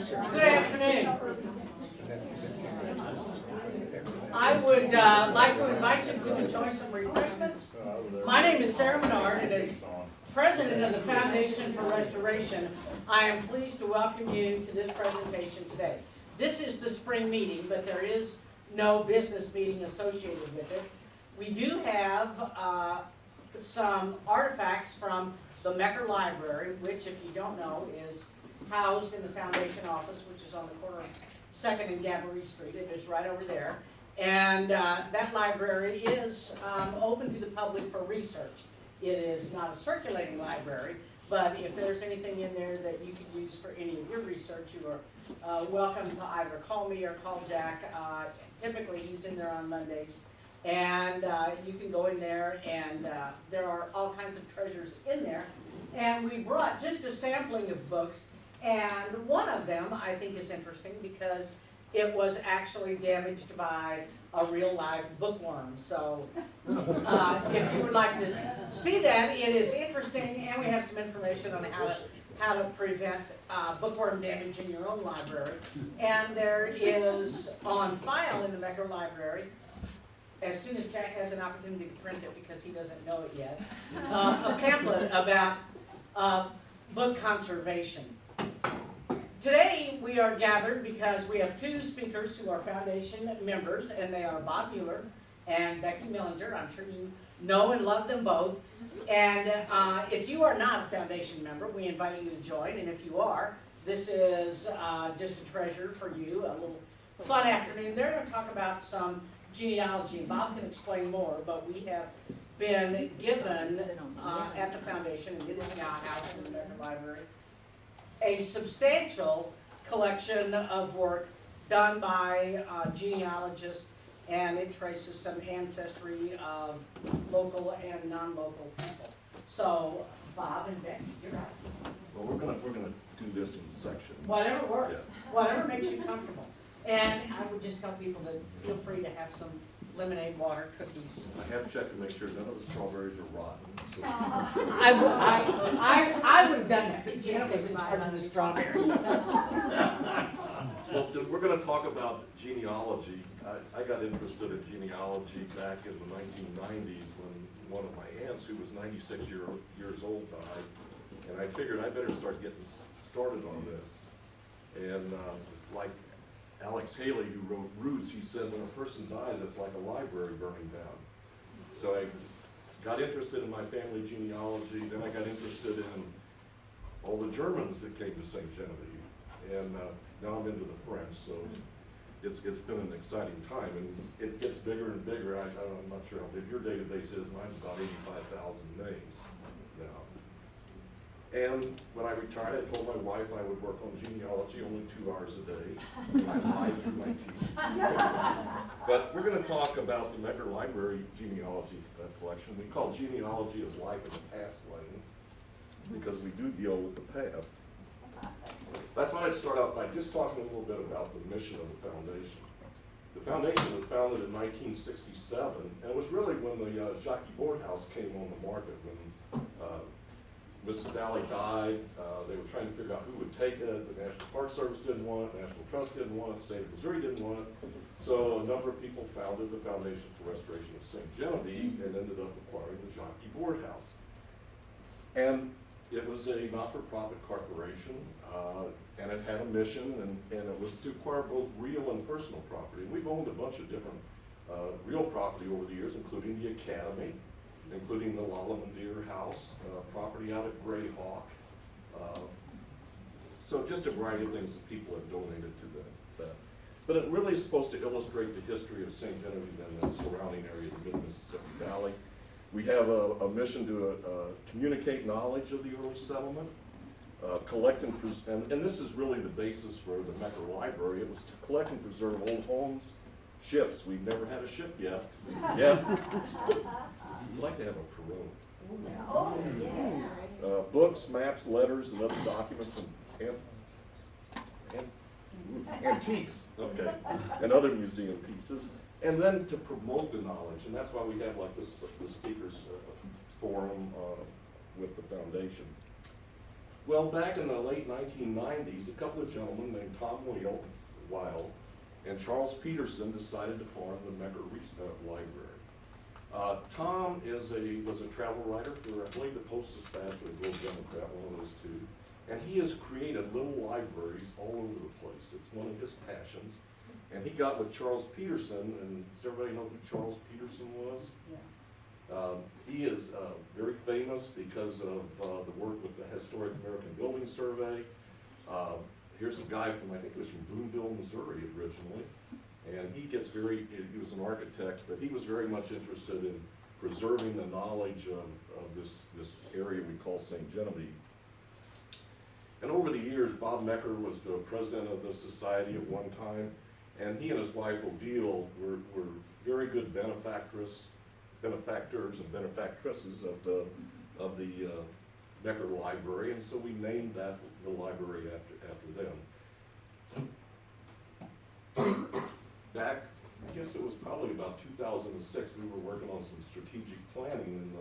Good afternoon. I would like to invite you to enjoy some refreshments. My name is Sarah Menard, and as President of the Foundation for Restoration, I am pleased to welcome you to this presentation today. This is the spring meeting, but there is no business meeting associated with it. We do have some artifacts from the Mecker Library, which, if you don't know, is housed in the Foundation office, which is on the corner of 2nd and Gabourey Street. It is right over there. And that library is open to the public for research. It is not a circulating library, but if there's anything in there that you could use for any of your research, you are welcome to either call me or call Jack. Typically, he's in there on Mondays. And you can go in there, and there are all kinds of treasures in there. And we brought just a sampling of books, and one of them I think is interesting because it was actually damaged by a real live bookworm. So if you would like to see that, it is interesting, and we have some information on how to prevent bookworm damage in your own library. And there is on file in the Becker Library, as soon as Jack has an opportunity to print it because he doesn't know it yet, a pamphlet about book conservation. Today we are gathered because we have two speakers who are Foundation members, and they are Bob Mueller and Becky Millinger. I'm sure you know and love them both. And if you are not a Foundation member, we invite you to join. And if you are, this is just a treasure for you, a little fun afternoon. They're going to talk about some genealogy. Bob can explain more, but we have been given at the Foundation, and it is now housed in the Becker Library, a substantial collection of work done by genealogists, and it traces some ancestry of local and non-local people. So, Bob and Becky, you're right. Well, we're gonna do this in sections. Whatever works, whatever makes you comfortable. And I would just tell people to feel free to have some lemonade, water, cookies. I have checked to make sure none of the strawberries are rotten. So. I would have done that, but Jeff was in charge of the strawberries. Well, we're going to talk about genealogy. I got interested in genealogy back in the 1990s when one of my aunts, who was 96 years old, died. And I figured I better start getting started on this. And it's like Alex Haley, who wrote Roots, he said when a person dies, it's like a library burning down. So I got interested in my family genealogy, then I got interested in all the Germans that came to St. Genevieve. And now I'm into the French, so it's been an exciting time. And it gets bigger and bigger. I'm not sure how big your database is. Mine's about 85,000 names now. And when I retired, I told my wife I would work on genealogy only 2 hours a day. I lied through my teeth. But we're going to talk about the Becker Library genealogy collection. We call genealogy as life in the past lane because we do deal with the past. I thought I'd start out by just talking a little bit about the mission of the Foundation. The Foundation was founded in 1967, and it was really when the Jacques Board House came on the market. When Mrs. Valley died, they were trying to figure out who would take it. The National Park Service didn't want it, National Trust didn't want it, the state of Missouri didn't want it. So a number of people founded the Foundation for Restoration of St. Genevieve and ended up acquiring the Jacques Board House. And it was a not-for-profit corporation, and it had a mission, and it was to acquire both real and personal property. And we've owned a bunch of different real property over the years, including the Academy, including the Lalamandir House, property out at Greyhawk. So just a variety of things that people have donated to that. But it really is supposed to illustrate the history of St. Genevieve and the surrounding area of the Mid-Mississippi Valley. We have a mission to communicate knowledge of the early settlement, collect and this is really the basis for the Becker Library. It was to collect and preserve old homes, ships. We've never had a ship yet. Yeah. We'd like to have a Peru. Oh, yes. Books, maps, letters, and other documents, and antiques, okay, and other museum pieces. And then to promote the knowledge, and that's why we have like this, the speakers forum with the Foundation. Well, back in the late 1990s, a couple of gentlemen named Tom Weil and Charles Peterson decided to form the Becker Library. Tom was a travel writer for, I believe, the Post-Dispatch or the Globe Democrat, one of those two. And he has created little libraries all over the place. It's one of his passions. And he got with Charles Peterson, and does everybody know who Charles Peterson was? Yeah. He is very famous because of the work with the Historic American Building Survey. Here's a guy from, I think it was from Boonville, Missouri originally. And he was an architect, but he was very much interested in preserving the knowledge of this area we call St. Genevieve. And over the years, Bob Mecker was the president of the society at one time, and he and his wife Odile were very good benefactors and benefactresses of the Mecker Library, and so we named the library after them. Back, I guess it was probably about 2006, we were working on some strategic planning in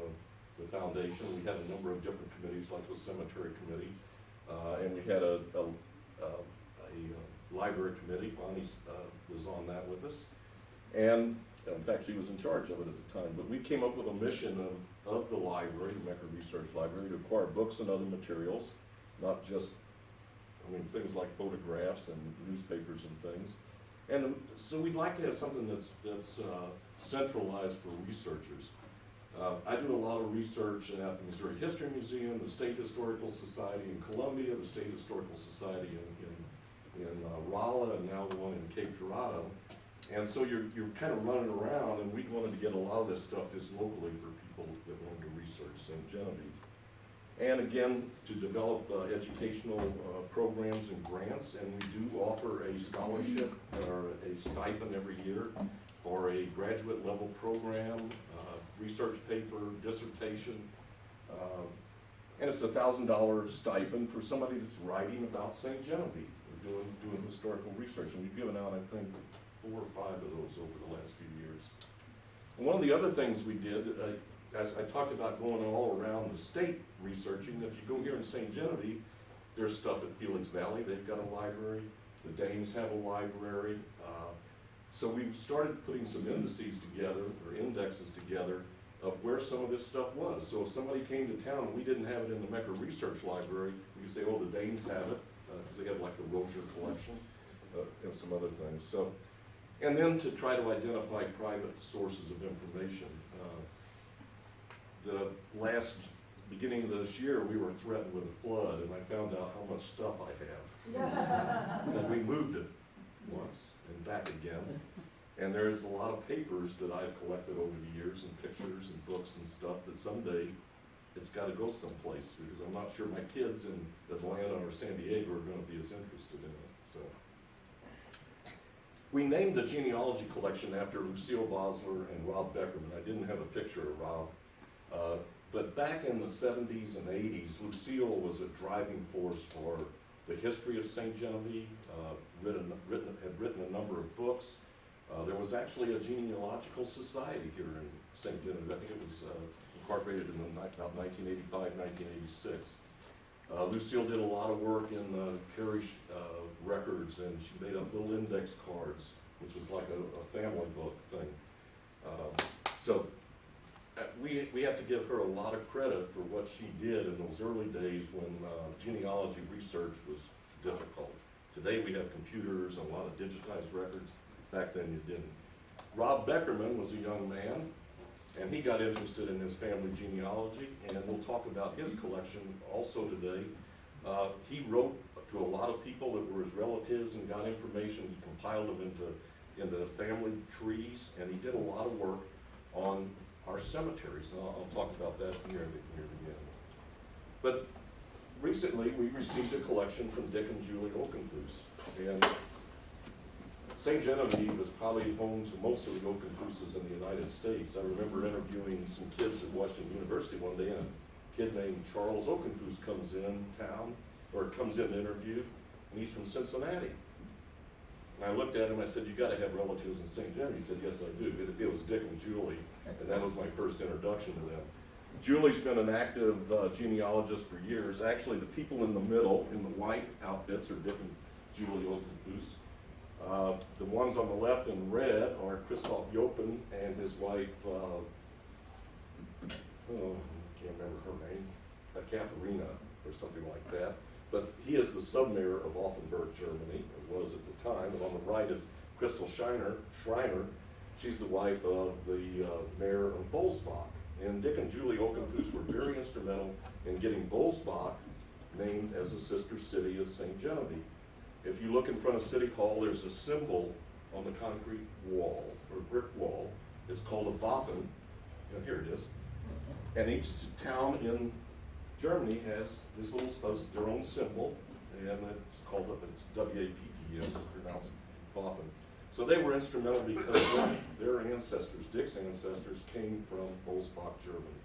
the foundation. We had a number of different committees, like the cemetery committee, and we had a library committee. Bonnie was on that with us, and in fact, she was in charge of it at the time. But we came up with a mission of the library, the Becker Research Library, to acquire books and other materials, not just, things like photographs and newspapers and things. And so we'd like to have something that's centralized for researchers. I do a lot of research at the Missouri History Museum, the State Historical Society in Columbia, the State Historical Society in Rolla, and now the one in Cape Girardeau. And so you're kind of running around, and we wanted to get a lot of this stuff just locally for people that wanted to research St. Genevieve. And again, to develop educational programs and grants, and we do offer a scholarship or a stipend every year for a graduate level program, research paper, dissertation, and it's a $1,000 stipend for somebody that's writing about St. Genevieve, or doing historical research, and we've given out, I think, 4 or 5 of those over the last few years. And one of the other things we did, as I talked about going all around the state researching, if you go here in St. Genevieve, there's stuff at Felix Valley, they've got a library, the Danes have a library. So we've started putting some indices together, or indexes together, of where some of this stuff was. So if somebody came to town and we didn't have it in the Becker Research Library, we could say, oh, the Danes have it, because they have like the Rozier collection, and some other things. So, and then to try to identify private sources of information. Beginning of this year, we were threatened with a flood, and I found out how much stuff I have. Because we moved it once and back again. And there's a lot of papers that I've collected over the years, and pictures and books and stuff that someday it's got to go someplace, because I'm not sure my kids in Atlanta or San Diego are going to be as interested in it. So we named the genealogy collection after Lucille Bosler and Rob Beckerman. I didn't have a picture of Rob. But back in the 70s and 80s, Lucille was a driving force for the history of St. Genevieve, had written a number of books. There was actually a genealogical society here in St. Genevieve. I think it was incorporated in about 1985, 1986. Lucille did a lot of work in the parish records, and she made up little index cards, which is like a family book thing. So we have to give her a lot of credit for what she did in those early days when genealogy research was difficult. Today we have computers and a lot of digitized records. Back then you didn't. Rob Beckerman was a young man, and he got interested in his family genealogy, and we'll talk about his collection also today. He wrote to a lot of people that were his relatives and got information. He compiled them into family trees, and he did a lot of work on our cemeteries, and I'll talk about that near the end. But recently, we received a collection from Dick and Julie Okenfuss, and St. Genevieve is probably home to most of the Okenfusses in the United States. I remember interviewing some kids at Washington University one day, and a kid named Charles Okenfuss comes in town, or comes in to interview, and he's from Cincinnati. And I looked at him, I said, you gotta have relatives in St. Genevieve. He said, yes, I do. It was Dick and Julie, and that was my first introduction to them. Julie's been an active genealogist for years. Actually, the people in the middle, in the white outfits, are Dick and Julie Oakenfoos. The ones on the left in red are Christoph Jopen and his wife, oh, I can't remember her name, Katharina or something like that. But he is the sub-mayor of Offenburg, Germany, or was at the time. And on the right is Crystal Schreiner. She's the wife of the mayor of Bolsbach. And Dick and Julie Oakenfoos were very instrumental in getting Bolsbach named as a sister city of St. Genevieve. If you look in front of City Hall, there's a symbol on the concrete wall, or brick wall. It's called a Wappen. Here it is. And each town in Germany has this little, their own symbol, and it's called, it's W-A-P-P-N, pronounced Wappen. So they were instrumental because their ancestors, Dick's ancestors, came from Bolsbach, Germany.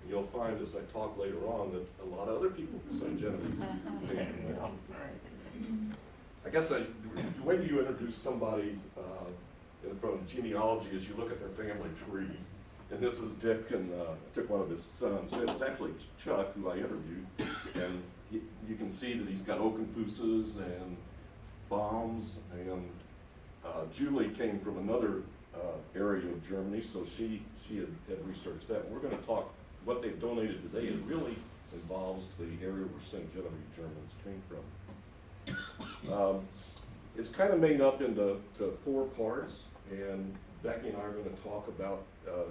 And you'll find as I talk later on that a lot of other people from St. Genevieve came from there. I guess the way you introduce somebody in front of genealogy is you look at their family tree. And this is Dick, and I took one of his sons. It's actually Chuck, who I interviewed. And you can see that he's got Oakenfooses and Baums, and Julie came from another area of Germany, so she had researched that. And we're going to talk, what they've donated today, it really involves the area where St. Genevieve Germans came from. It's kind of made up into 4 parts, and Becky and I are going to talk about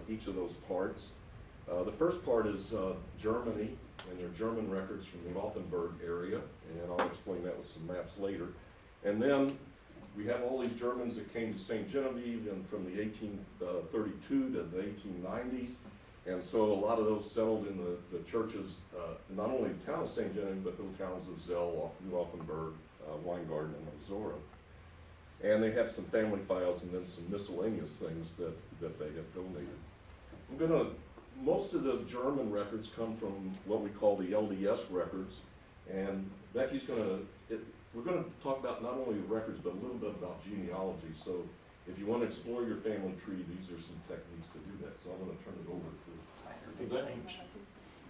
each of those parts. The first part is Germany, and their German records from the Offenburg area, and I'll explain that with some maps later. And then we have all these Germans that came to St. Genevieve and from the 1832 to the 1890s. And so a lot of those settled in the churches, not only the town of St. Genevieve, but the towns of Zell, New Offenburg, Weingarten, and Ozora. And they have some family files and then some miscellaneous things that they have donated. Most of the German records come from what we call the LDS records. And Becky's we're gonna talk about not only the records, but a little bit about genealogy. So if you want to explore your family tree, these are some techniques to do that. So I'm going to turn it over to Becky.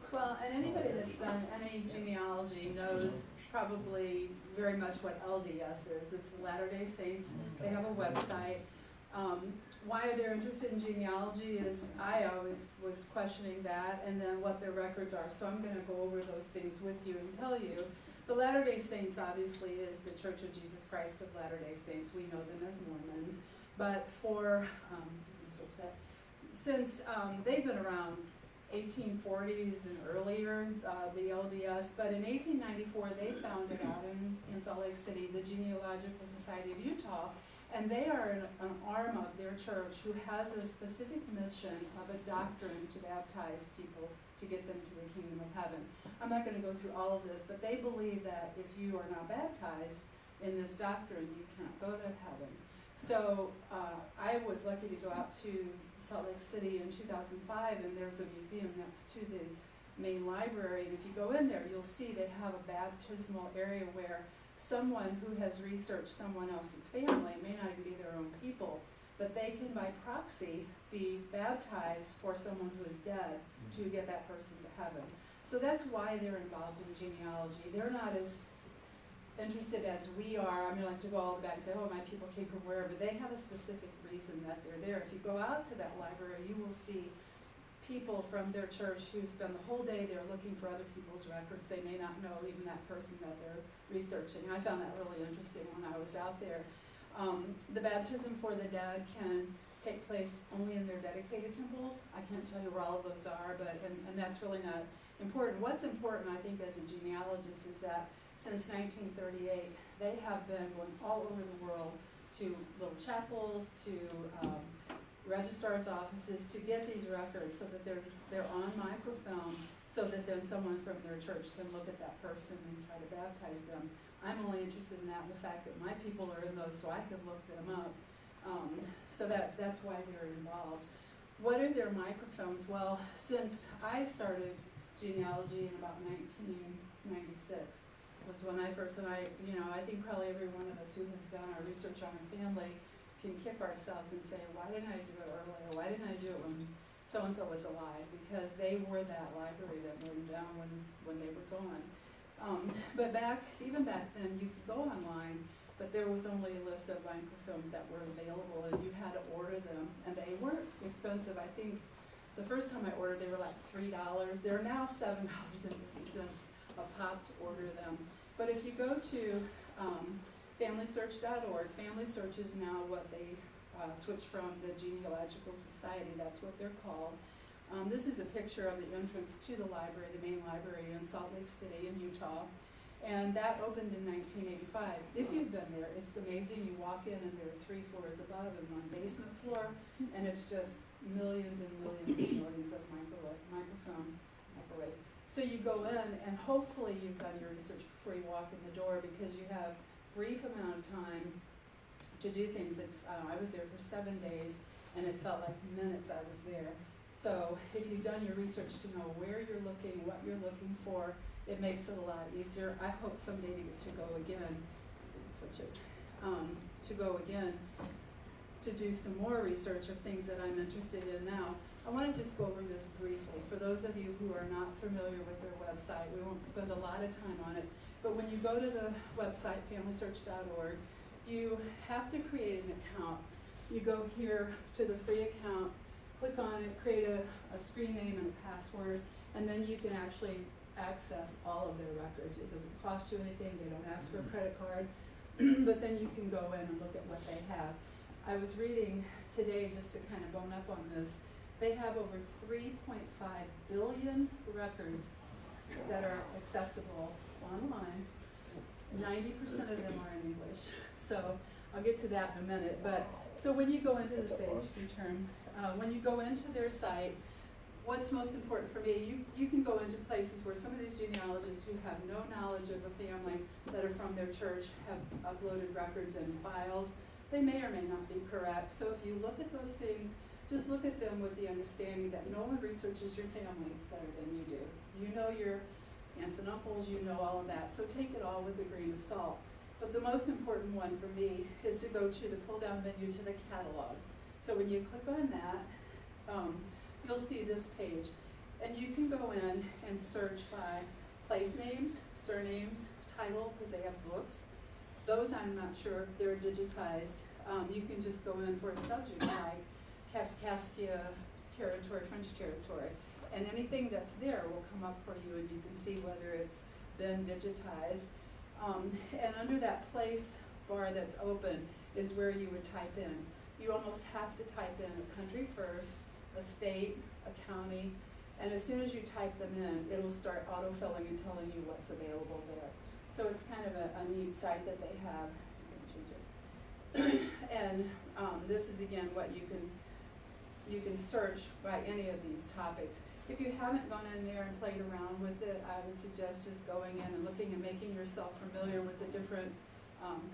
Well, and anybody that's done any genealogy knows probably very much what LDS is. It's Latter-day Saints. They have a website. Why they're interested in genealogy is I always was questioning that, and then what their records are. So I'm going to go over those things with you and tell you. The Latter-day Saints obviously is the Church of Jesus Christ of Latter-day Saints. We know them as Mormons. But for, since they've been around 1840s and earlier, the LDS, but in 1894 they founded out in Salt Lake City the Genealogical Society of Utah, and they are an arm of their church who has a specific mission of a doctrine to baptize people to get them to the kingdom of heaven. I'm not going to go through all of this, but they believe that if you are not baptized in this doctrine, you cannot go to heaven. So I was lucky to go out to Salt Lake City in 2005, and there's a museum next to the main library. And if you go in there, you'll see they have a baptismal area where someone who has researched someone else's family, may not even be their own people, but they can by proxy be baptized for someone who is dead to get that person to heaven. So that's why they're involved in genealogy. They're not as interested as we are. I mean, like to go all the way back and say, oh, my people came from wherever. They have a specific reason that they're there. If you go out to that library, you will see people from their church who spend the whole day there looking for other people's records. They may not know even that person that they're researching. I found that really interesting when I was out there. The baptism for the dead can take place only in their dedicated temples. I can't tell you where all of those are, but and that's really not important. What's important, I think, as a genealogist is that since 1938, they have been going all over the world to little chapels, to registrar's offices to get these records so that they're on microfilm, so that then someone from their church can look at that person and try to baptize them. I'm only interested in that, the fact that my people are in those so I can look them up. So that's why they're involved. What are their microfilms? Well, since I started genealogy in about 1996 was when I first, and I think probably every one of us who has done our research on our family can kick ourselves and say, why didn't I do it earlier? Why didn't I do it when so-and-so was alive, because they were that library that burned down when they were gone. But even back then, you could go online, but there was only a list of microfilms that were available, and you had to order them, and they weren't expensive. I think the first time I ordered, they were like $3. They're now $7.50 a pop to order them. But if you go to FamilySearch.org, FamilySearch is now what they switched from the Genealogical Society. That's what they're called. This is a picture of the entrance to the library, the main library in Salt Lake City in Utah. And that opened in 1985. If you've been there, it's amazing. You walk in and there are 3 floors above and 1 basement floor, and it's just millions and millions and millions of microwaves. So you go in, and hopefully you've done your research before you walk in the door, because you have brief amount of time to do things. I was there for 7 days, and it felt like minutes I was there. So if you've done your research to know where you're looking, what you're looking for, it makes it a lot easier. I hope someday to get to go again, to go again, to do some more research of things that I'm interested in now. I want to just go over this briefly. For those of you who are not familiar with their website, we won't spend a lot of time on it, but when you go to the website, FamilySearch.org, you have to create an account. You go here to the free account, click on it, create a screen name and a password, and then you can actually access all of their records. It doesn't cost you anything, they don't ask for a credit card, but then you can go in and look at what they have. I was reading today, just to kind of bone up on this, they have over 3.5 billion records that are accessible online. 90% of them are in English. So I'll get to that in a minute. But so when you go into this page, when you go into their site, what's most important for me, you can go into places where some of these genealogists who have no knowledge of the family that are from their church have uploaded records and files. They may or may not be correct. So if you look at those things, just look at them with the understanding that no one researches your family better than you do. You know your aunts and uncles, you know all of that. So take it all with a grain of salt. But the most important one for me is to go to the pull-down menu to the catalog. So when you click on that, you'll see this page. And you can go in and search by place names, surnames, title, because they have books. Those I'm not sure if they're digitized. You can just go in for a subject like Kaskaskia territory, French territory. And anything that's there will come up for you, and you can see whether it's been digitized. And under that place bar that's open is where you would type in. You almost have to type in a country first, a state, a county, and as soon as you type them in, it'll start autofilling and telling you what's available there. So it's kind of a neat site that they have. And this is again what you can search by any of these topics. If you haven't gone in there and played around with it, I would suggest just going in and looking and making yourself familiar with the different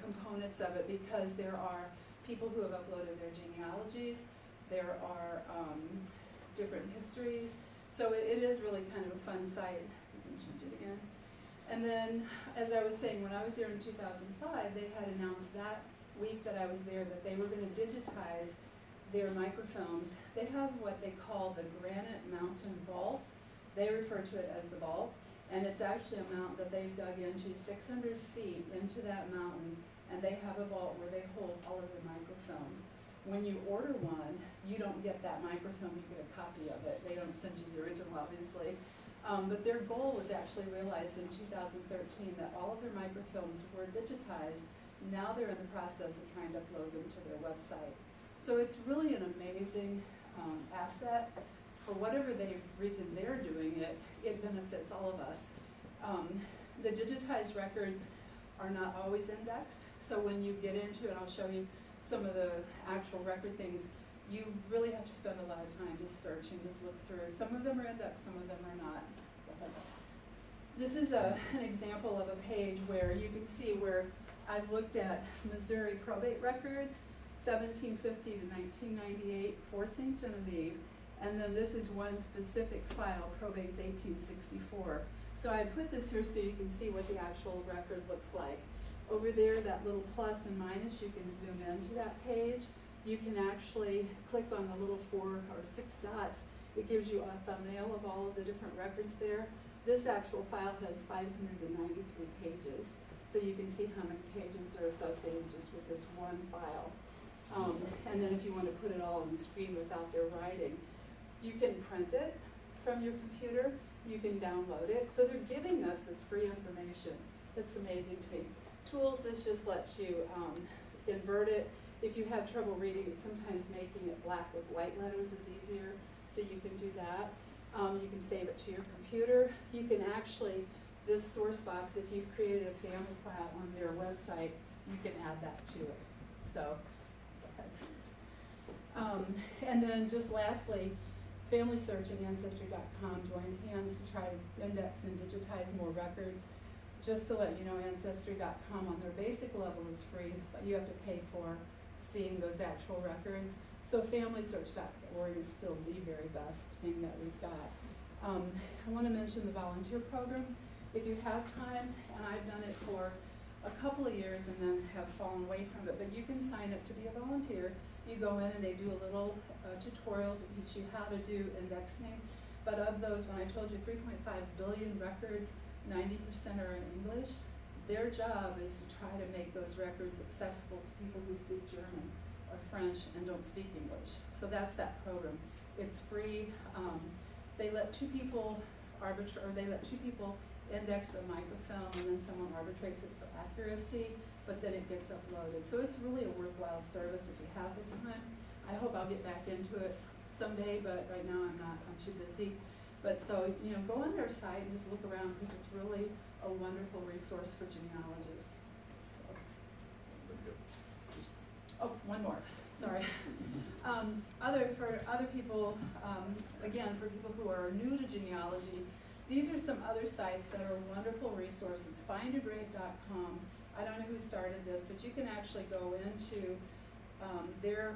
components of it, because there are people who have uploaded their genealogies, there are different histories, so it is really kind of a fun site. You can change it again. And then, as I was saying, when I was there in 2005, they had announced that week that I was there that they were going to digitize their microfilms. They have what they call the Granite Mountain Vault. They refer to it as the vault, and it's actually a mountain that they've dug into 600 feet into that mountain, and they have a vault where they hold all of their microfilms. When you order one, you don't get that microfilm, you get a copy of it. They don't send you the original, obviously. But their goal was actually realized in 2013 that all of their microfilms were digitized. Now they're in the process of trying to upload them to their website. So it's really an amazing asset. For whatever reason they're doing it, it benefits all of us. The digitized records are not always indexed, so when you get into it, I'll show you some of the actual record things, you really have to spend a lot of time just searching, just look through. Some of them are indexed, some of them are not. This is an example of a page where you can see where I've looked at Missouri probate records, 1750 to 1998 for St. Genevieve, and then this is one specific file, probate's 1864. So I put this here so you can see what the actual record looks like. Over there, that little plus and minus, you can zoom into that page. You can actually click on the little 4 or 6 dots. It gives you a thumbnail of all of the different records there. This actual file has 593 pages, so you can see how many pages are associated just with this one file. And then if you want to put it all on the screen without their writing, you can print it from your computer, you can download it. So they're giving us this free information. That's amazing to me. Tools, this just lets you invert it. If you have trouble reading it, sometimes making it black with white letters is easier, so you can do that. You can save it to your computer. You can actually, this source box, if you've created a family file on their website, you can add that to it. So, and then just lastly, FamilySearch and Ancestry.com join hands to try to index and digitize more records. Just to let you know, Ancestry.com on their basic level is free, but you have to pay for seeing those actual records. So FamilySearch.org is still the very best thing that we've got. I want to mention the volunteer program. If you have time, and I've done it for a couple of years and then have fallen away from it, but you can sign up to be a volunteer. You go in and they do a little tutorial to teach you how to do indexing. But of those, when I told you 3.5 billion records, 90% are in English. Their job is to try to make those records accessible to people who speak German or French and don't speak English. So that's that program. It's free. They let two people index a microfilm, and then someone arbitrates it for accuracy, but then it gets uploaded. So it's really a worthwhile service if you have the time. I hope I'll get back into it someday, but right now I'm not, I'm too busy. But so, you know, go on their site and just look around, because it's really a wonderful resource for genealogists. So. Oh, one more, sorry. For other people, again, for people who are new to genealogy, these are some other sites that are wonderful resources. Findagrave.com. I don't know who started this, but you can actually go into their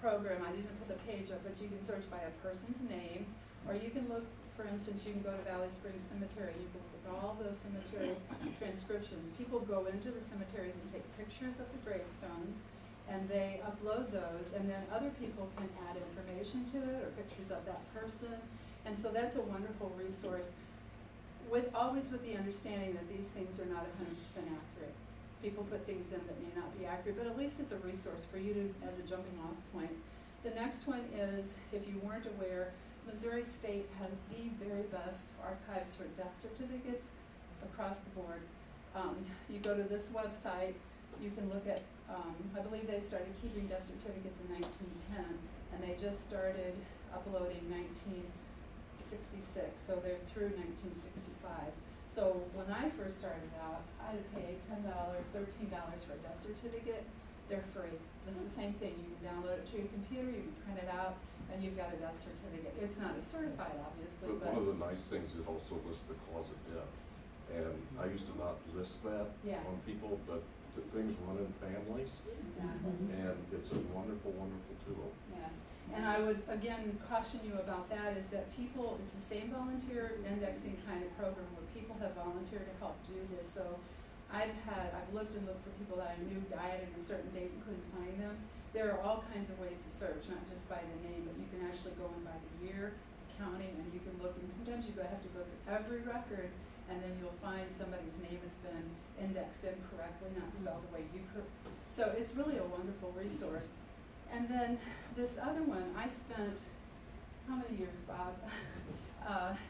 program. I didn't put the page up, but you can search by a person's name, or you can look, for instance, you can go to Valley Springs Cemetery. You can look at all the cemetery transcriptions. People go into the cemeteries and take pictures of the gravestones, and they upload those, and then other people can add information to it, or pictures of that person. And so that's a wonderful resource, always with the understanding that these things are not 100% accurate. People put things in that may not be accurate, but at least it's a resource for you to, as a jumping off point. The next one is, if you weren't aware, Missouri State has the very best archives for death certificates across the board. You go to this website, you can look at, I believe they started keeping death certificates in 1910, and they just started uploading 1966, so they're through 1965. So when I first started out, I had to pay $10, $13 for a death certificate. They're free, just the same thing. You can download it to your computer, you can print it out, and you've got a death certificate. It's not as certified, obviously, but one of the nice things, it also lists the cause of death. And I used to not list that on people, but the things run in families, and it's a wonderful, wonderful tool. Yeah, and I would, again, caution you about that, is that people, it's the same volunteer indexing kind of program where people have volunteered to help do this. So I've looked and looked for people that I knew died in a certain date and couldn't find them. There are all kinds of ways to search, not just by the name, but you can actually go in by the year, counting, and you can look, and sometimes you have to go through every record, and then you'll find somebody's name has been indexed incorrectly, not spelled the way you could. So it's really a wonderful resource. And then this other one, I spent, how many years, Bob,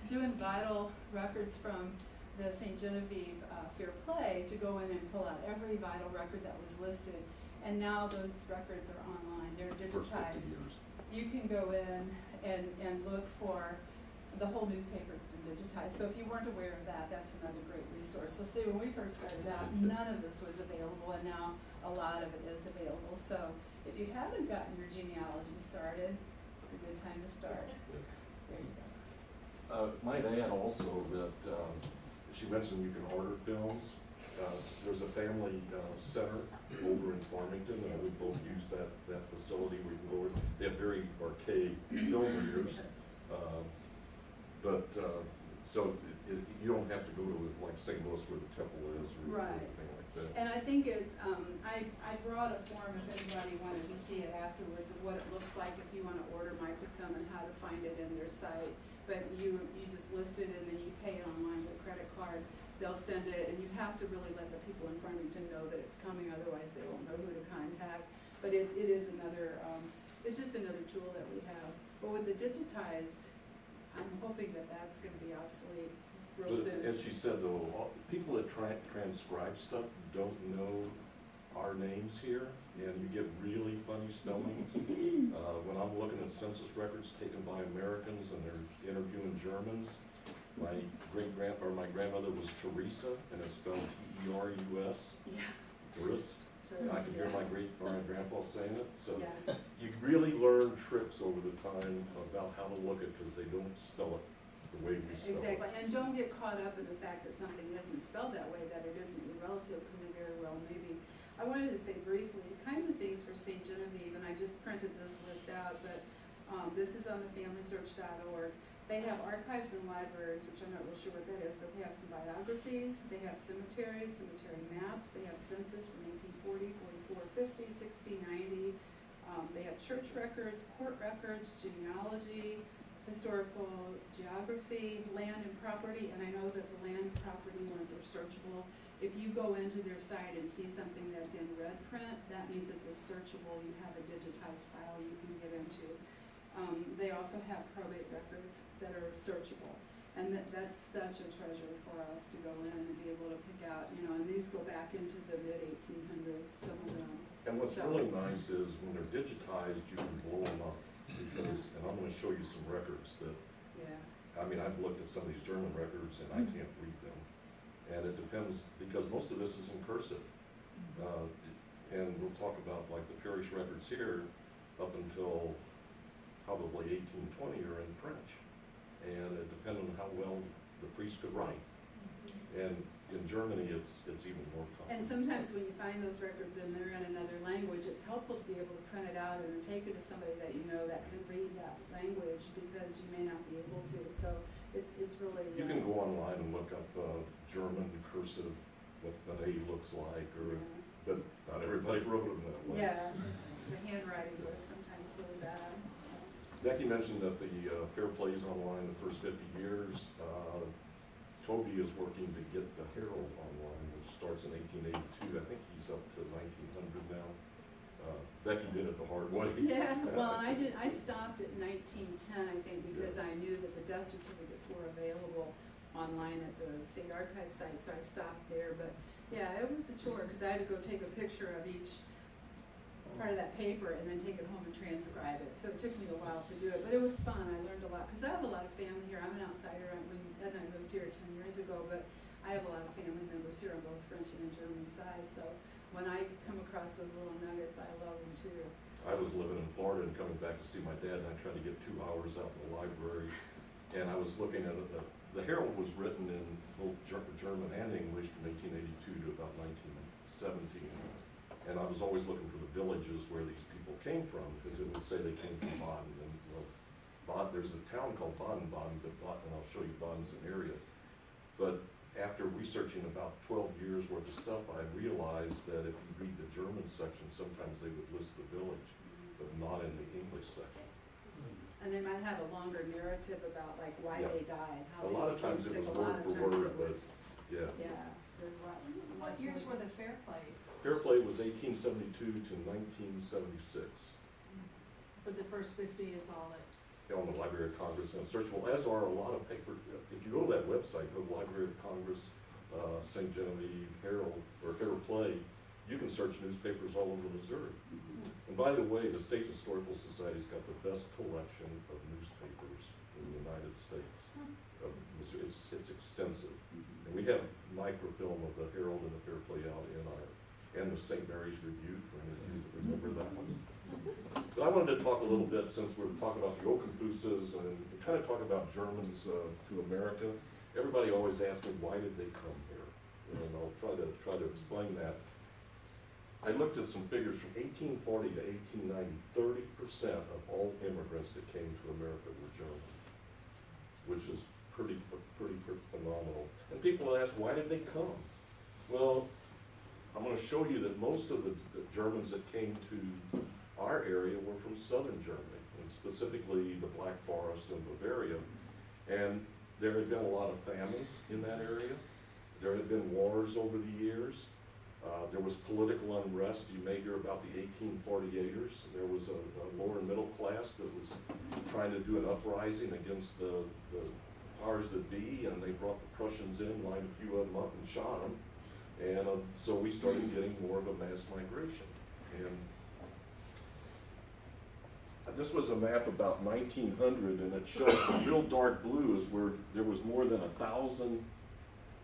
doing vital records from the St. Genevieve Fair Play to go in and pull out every vital record that was listed. And now those records are online, they're digitized. You can go in and look for, the whole newspaper's been digitized. So if you weren't aware of that, that's another great resource. So see, when we first started out, none of this was available, and now a lot of it is available. So if you haven't gotten your genealogy started, it's a good time to start. There you go. Might add also that she mentioned you can order films. There's a family center over in Farmington, and we both use that facility. We can go over. They have very archaic film readers, but so you don't have to go to like St. Louis where the temple is or Right. anything like that. And I think it's, I brought a form if anybody wanted to see it afterwards of what it looks like if you wanna order microfilm and how to find it in their site. But you just list it and then you pay it online with a credit card. They'll send it, and you have to really let the people in front of you to know that it's coming, otherwise they won't know who to contact. But it is another, it's just another tool that we have. But with the digitized, I'm hoping that that's gonna be obsolete real But soon. as she said though, people that transcribe stuff don't know our names here, and you get really funny spellings. When I'm looking at census records taken by Americans and they're interviewing Germans, my my grandmother was Teresa, and it's spelled T-E-R-U-S, Yeah. Teresa. I can hear my grandpa saying it, so Yeah. you really learn tricks over the time about how to look at, because they don't spell it the way we spell it. Exactly, and don't get caught up in the fact that something isn't spelled that way, that it isn't your relative, because it very well may be. I wanted to say briefly, the kinds of things for St. Genevieve, and I just printed this list out, but this is on the FamilySearch.org. They have archives and libraries, which I'm not real sure what that is, but they have some biographies, they have cemeteries, cemetery maps, they have census from 1840, 44, 50, 60, 90. They have church records, court records, genealogy, historical geography, land and property, and I know that the land and property ones are searchable. If you go into their site and see something that's in red print, that means it's a searchable, you have a digitized file you can get into. They also have probate records that are searchable, and that's such a treasure for us to go in and be able to pick out, and these go back into the mid-1800s, some of them. And what's So- really nice is when they're digitized, you can blow them up, because, and I'm gonna show you some records that, Yeah. I mean, I've looked at some of these German records and I can't read them. And it depends, because most of this is in cursive. And we'll talk about like the parish records here up until probably 1820 are in French. And it depends on how well the priest could write. And in Germany, it's even more complicated. And sometimes when you find those records and they're in another language, it's helpful to be able to print it out and then take it to somebody that you know that can read that language, because you may not be able to. So it's really. You can go online and look up German cursive, what an A looks like, or but not everybody wrote them that way. Yeah, the handwriting was sometimes really bad. Becky mentioned that the Fair Play is online the first 50 years. Toby is working to get the Herald online, which starts in 1882. I think he's up to 1900 now. Becky did it the hard way. Yeah, well, I stopped at 1910, I think, because I knew that the death certificates were available online at the State Archive site, so I stopped there. But yeah, it was a chore, because I had to go take a picture of each part of that paper and then take it home and transcribe it. So it took me a while to do it, but it was fun. I learned a lot, because I have a lot of family here. I'm an outsider. Ed and I moved here 10 years ago, but I have a lot of family members here on both French and German sides. So when I come across those little nuggets, I love them too. I was living in Florida and coming back to see my dad, and I tried to get 2 hours out in the library. And I was looking at it. The Herald was written in both German and English from 1882 to about 1917. And I was always looking for the villages where these people came from, because it would say they came from Baden. And there's a town called Baden-Baden, and I'll show you Baden's an area. But after researching about 12 years worth of stuff, I realized that if you read the German section, sometimes they would list the village, but not in the English section. And they might have a longer narrative about like why Yeah. they died, how A they lot of became times it sick. was A lot word of for times word, it but was, yeah. yeah, there's a lot. What years were the Fair Play? Fair Play was 1872 to 1976. But the first 50 is all it's. On the Library of Congress and searchable, as are a lot of paper. If you go to that website, go to Library of Congress, St. Genevieve, Herald, or Fair Play, you can search newspapers all over Missouri. And by the way, the State Historical Society's got the best collection of newspapers in the United States. It's extensive. And we have microfilm of the Herald and the Fair Play out and the St. Mary's Review, for any of you that remember that one. But I wanted to talk a little bit, since we're talking about the Okenfusses and kind of talk about Germans to America. Everybody always asks me, why did they come here? And I'll try to explain that. I looked at some figures from 1840 to 1890. 30% of all immigrants that came to America were German, which is pretty phenomenal. And people ask, why did they come? Well, I'm going to show you that most of the Germans that came to our area were from southern Germany, and specifically the Black Forest and Bavaria. And there had been a lot of famine in that area. There had been wars over the years. There was political unrest. You may hear about the 1848ers. There was a lower middle class that was trying to do an uprising against the powers that be, and they brought the Prussians in, lined a few of them up and shot them. And so we started getting more of a mass migration. And this was a map about 1900, and it shows the real dark blue is where there was more than 1,000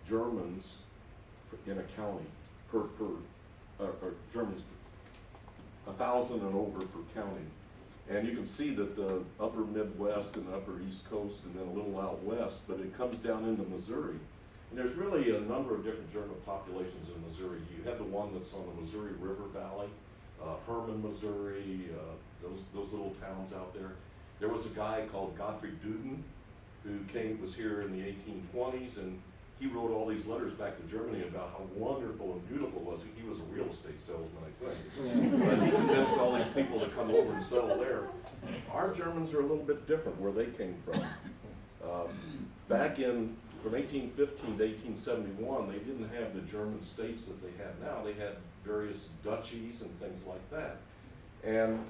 Germans in a county or Germans, 1,000 and over per county. And you can see that the upper Midwest and upper East Coast and then a little out west, but it comes down into Missouri. And there's really a number of different German populations in Missouri. You have the one that's on the Missouri River Valley, Herman, Missouri, those little towns out there. There was a guy called Gottfried Duden who was here in the 1820s, and he wrote all these letters back to Germany about how wonderful and beautiful it was. He was a real estate salesman, I think. But he convinced all these people to come over and settle there. Our Germans are a little bit different where they came from. Back from 1815 to 1871, they didn't have the German states that they have now. They had various duchies and things like that. And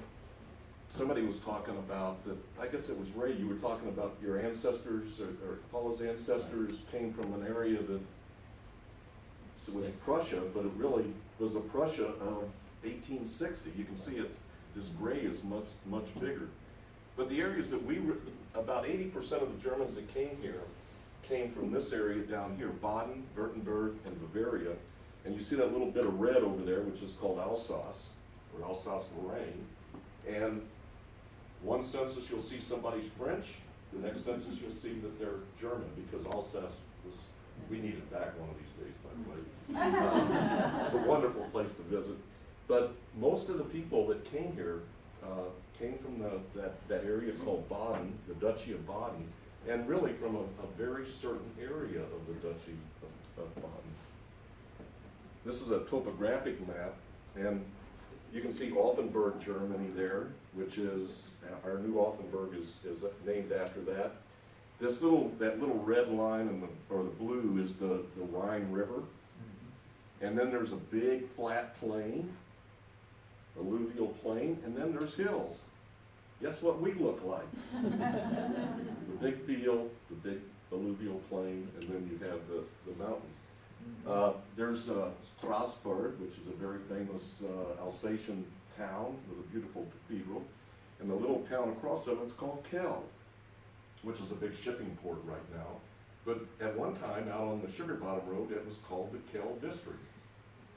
somebody was talking about that, I guess it was Ray, you were talking about your ancestors, or Paula's ancestors came from an area that was Prussia, but it really was a Prussia of 1860. You can see this gray is much bigger. But the areas that about 80% of the Germans that came here came from this area down here, Baden, Württemberg, and Bavaria. And you see that little bit of red over there, which is called Alsace, or Alsace-Lorraine. And one census you'll see somebody's French, the next census you'll see that they're German, because Alsace we need it back one of these days, by the way. It's a wonderful place to visit. But most of the people that came here came from that area called Baden, the Duchy of Baden, and really from a very certain area of the Duchy of Baden. This is a topographic map, and you can see Offenburg, Germany there, which is, our new Offenburg is named after that. That little red line or the blue is the Rhine River. And then there's a big flat plain, alluvial plain, and then there's hills. Guess what we look like? The big field, the big alluvial plain, and then you have the mountains. There's Strasbourg, which is a very famous Alsatian town with a beautiful cathedral. And the little town across from it's called Kell, which is a big shipping port right now. But at one time, out on the Sugar Bottom Road, it was called the Kell District.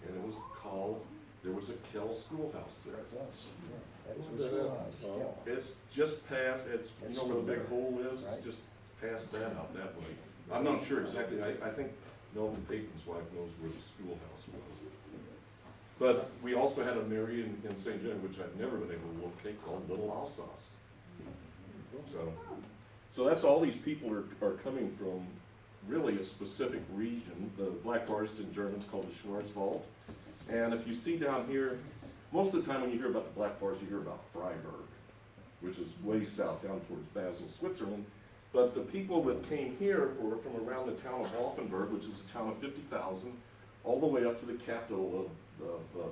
And it was called, there was a Kell schoolhouse there. That is the schoolhouse, Kell. It's just past, you know where the big hole is? Right. It's just past that out that way. I'm not sure exactly. I think Melvin Payton's wife knows where the schoolhouse was. But we also had an area in St. John, which I've never been able to locate, called Little Alsace. So that's all these people are coming from, really a specific region. The Black Forest in German is called the Schwarzwald. And if you see down here, most of the time when you hear about the Black Forest, you hear about Freiburg, which is way south, down towards Basel, Switzerland. But the people that came here were from around the town of Offenburg, which is a town of 50,000, all the way up to the capital of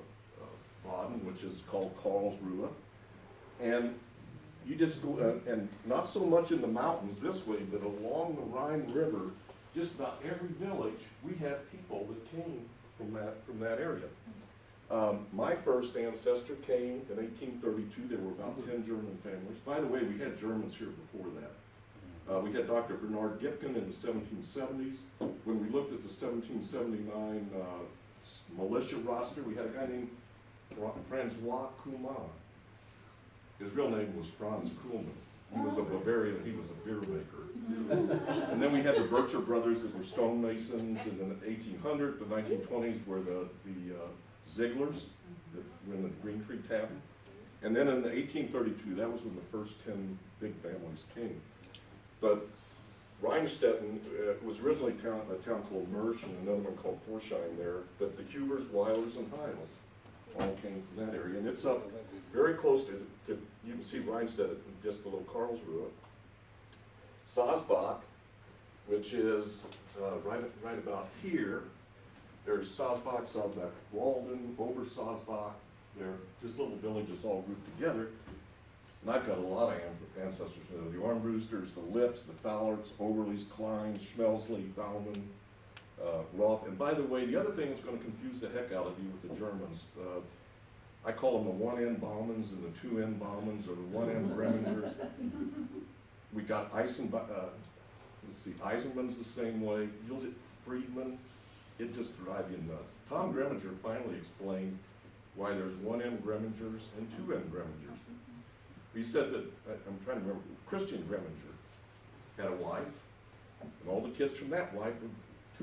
Baden, which is called Karlsruhe. And you just go, and not so much in the mountains this way, but along the Rhine River, just about every village, we had people that came from that area. My first ancestor came in 1832. There were about 10 German families. By the way, we had Germans here before that. We had Dr. Bernard Gipken in the 1770s. When we looked at the 1779 militia roster, we had a guy named Francois Kuhlmann. His real name was Franz Kuhlmann. He was a Bavarian, he was a beer maker. And then we had the Bircher brothers that were stonemasons in the 1800s, the 1920s were the Zieglers that were in the Green Tree Tavern. And then in the 1832, that was when the first 10 big families came. But Rheinstetten was originally a town called Mersch and another one called Forsheim there, but the Hubers, Weilers, and Hiles all came from that area. And it's up very close to you can see Rheinstetten just below Karlsruhe. Salzbach, which is right about here. There's Salzbach, Walden, Obersalzbach. They're just little villages all grouped together. And I've got a lot of ancestors. The Armbrusters, the Lips, the Fowlerts, Oberles, Klein, Schmelzli, Baumann, Roth. And by the way, the other thing that's going to confuse the heck out of you with the Germans, I call them the 1N Baumanns and the 2N Baumanns or the 1N Gremmingers. We got Eisenman's the same way, Friedman. It just drives you nuts. Tom Greminger finally explained why there's 1N Gremmingers and 2N Gremmingers. He said that, I'm trying to remember, Christian Greminger had a wife, and all the kids from that wife were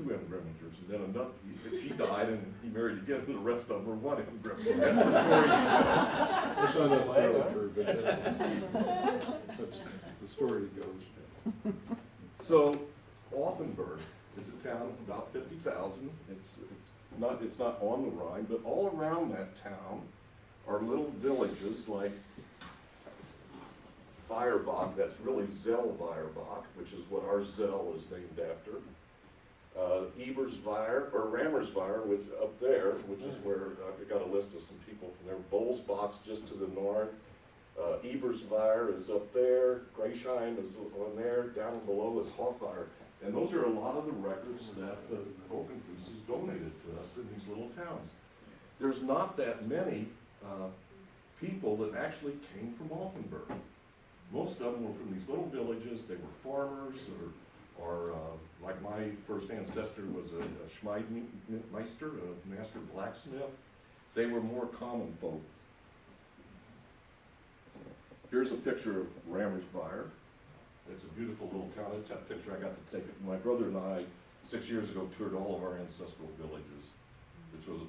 2N Gremmingers, and then another, she died and he married again, and the rest of them were 1N Gremmingers. That's the story he tells. That's not necessarily true, but that's the story goes. So, Offenburg is a town of about 50,000. It's not on the Rhine, but all around that town are little villages like Weierbach, that's really Zell Weierbach, which is what our Zell is named after. Ebersweier, or Rammersweier, which up there, which is where I've got a list of some people from there. Bolsbach's just to the north. Ebersweier is up there. Greisheim is on there. Down below is Hofweier. And those are a lot of the records that the Oakenfuss donated to us in these little towns. There's not that many people that actually came from Offenburg. Most of them were from these little villages. They were farmers, or like my first ancestor was a Schmiedmeister, a master blacksmith. They were more common folk. Here's a picture of Rammersweier. It's a beautiful little town. It's that picture I got to take. My brother and I, 6 years ago, toured all of our ancestral villages.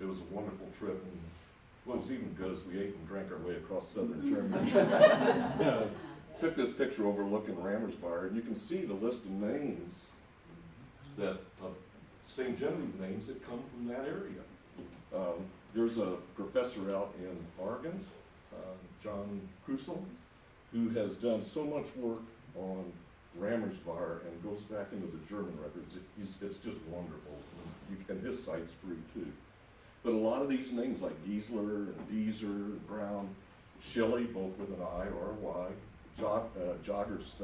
It was a wonderful trip. And what was even good is we ate and drank our way across southern Germany. Took this picture overlooking Rammersweier, and you can see the list of names that, St. Genevieve names that come from that area. There's a professor out in Oregon, John Krusel, who has done so much work on Rammersweier and goes back into the German records. It's just wonderful. And his site's free too. But a lot of these names like Giesler and Deezer and Brown, Schilly, both with an I or a Y, Joggers,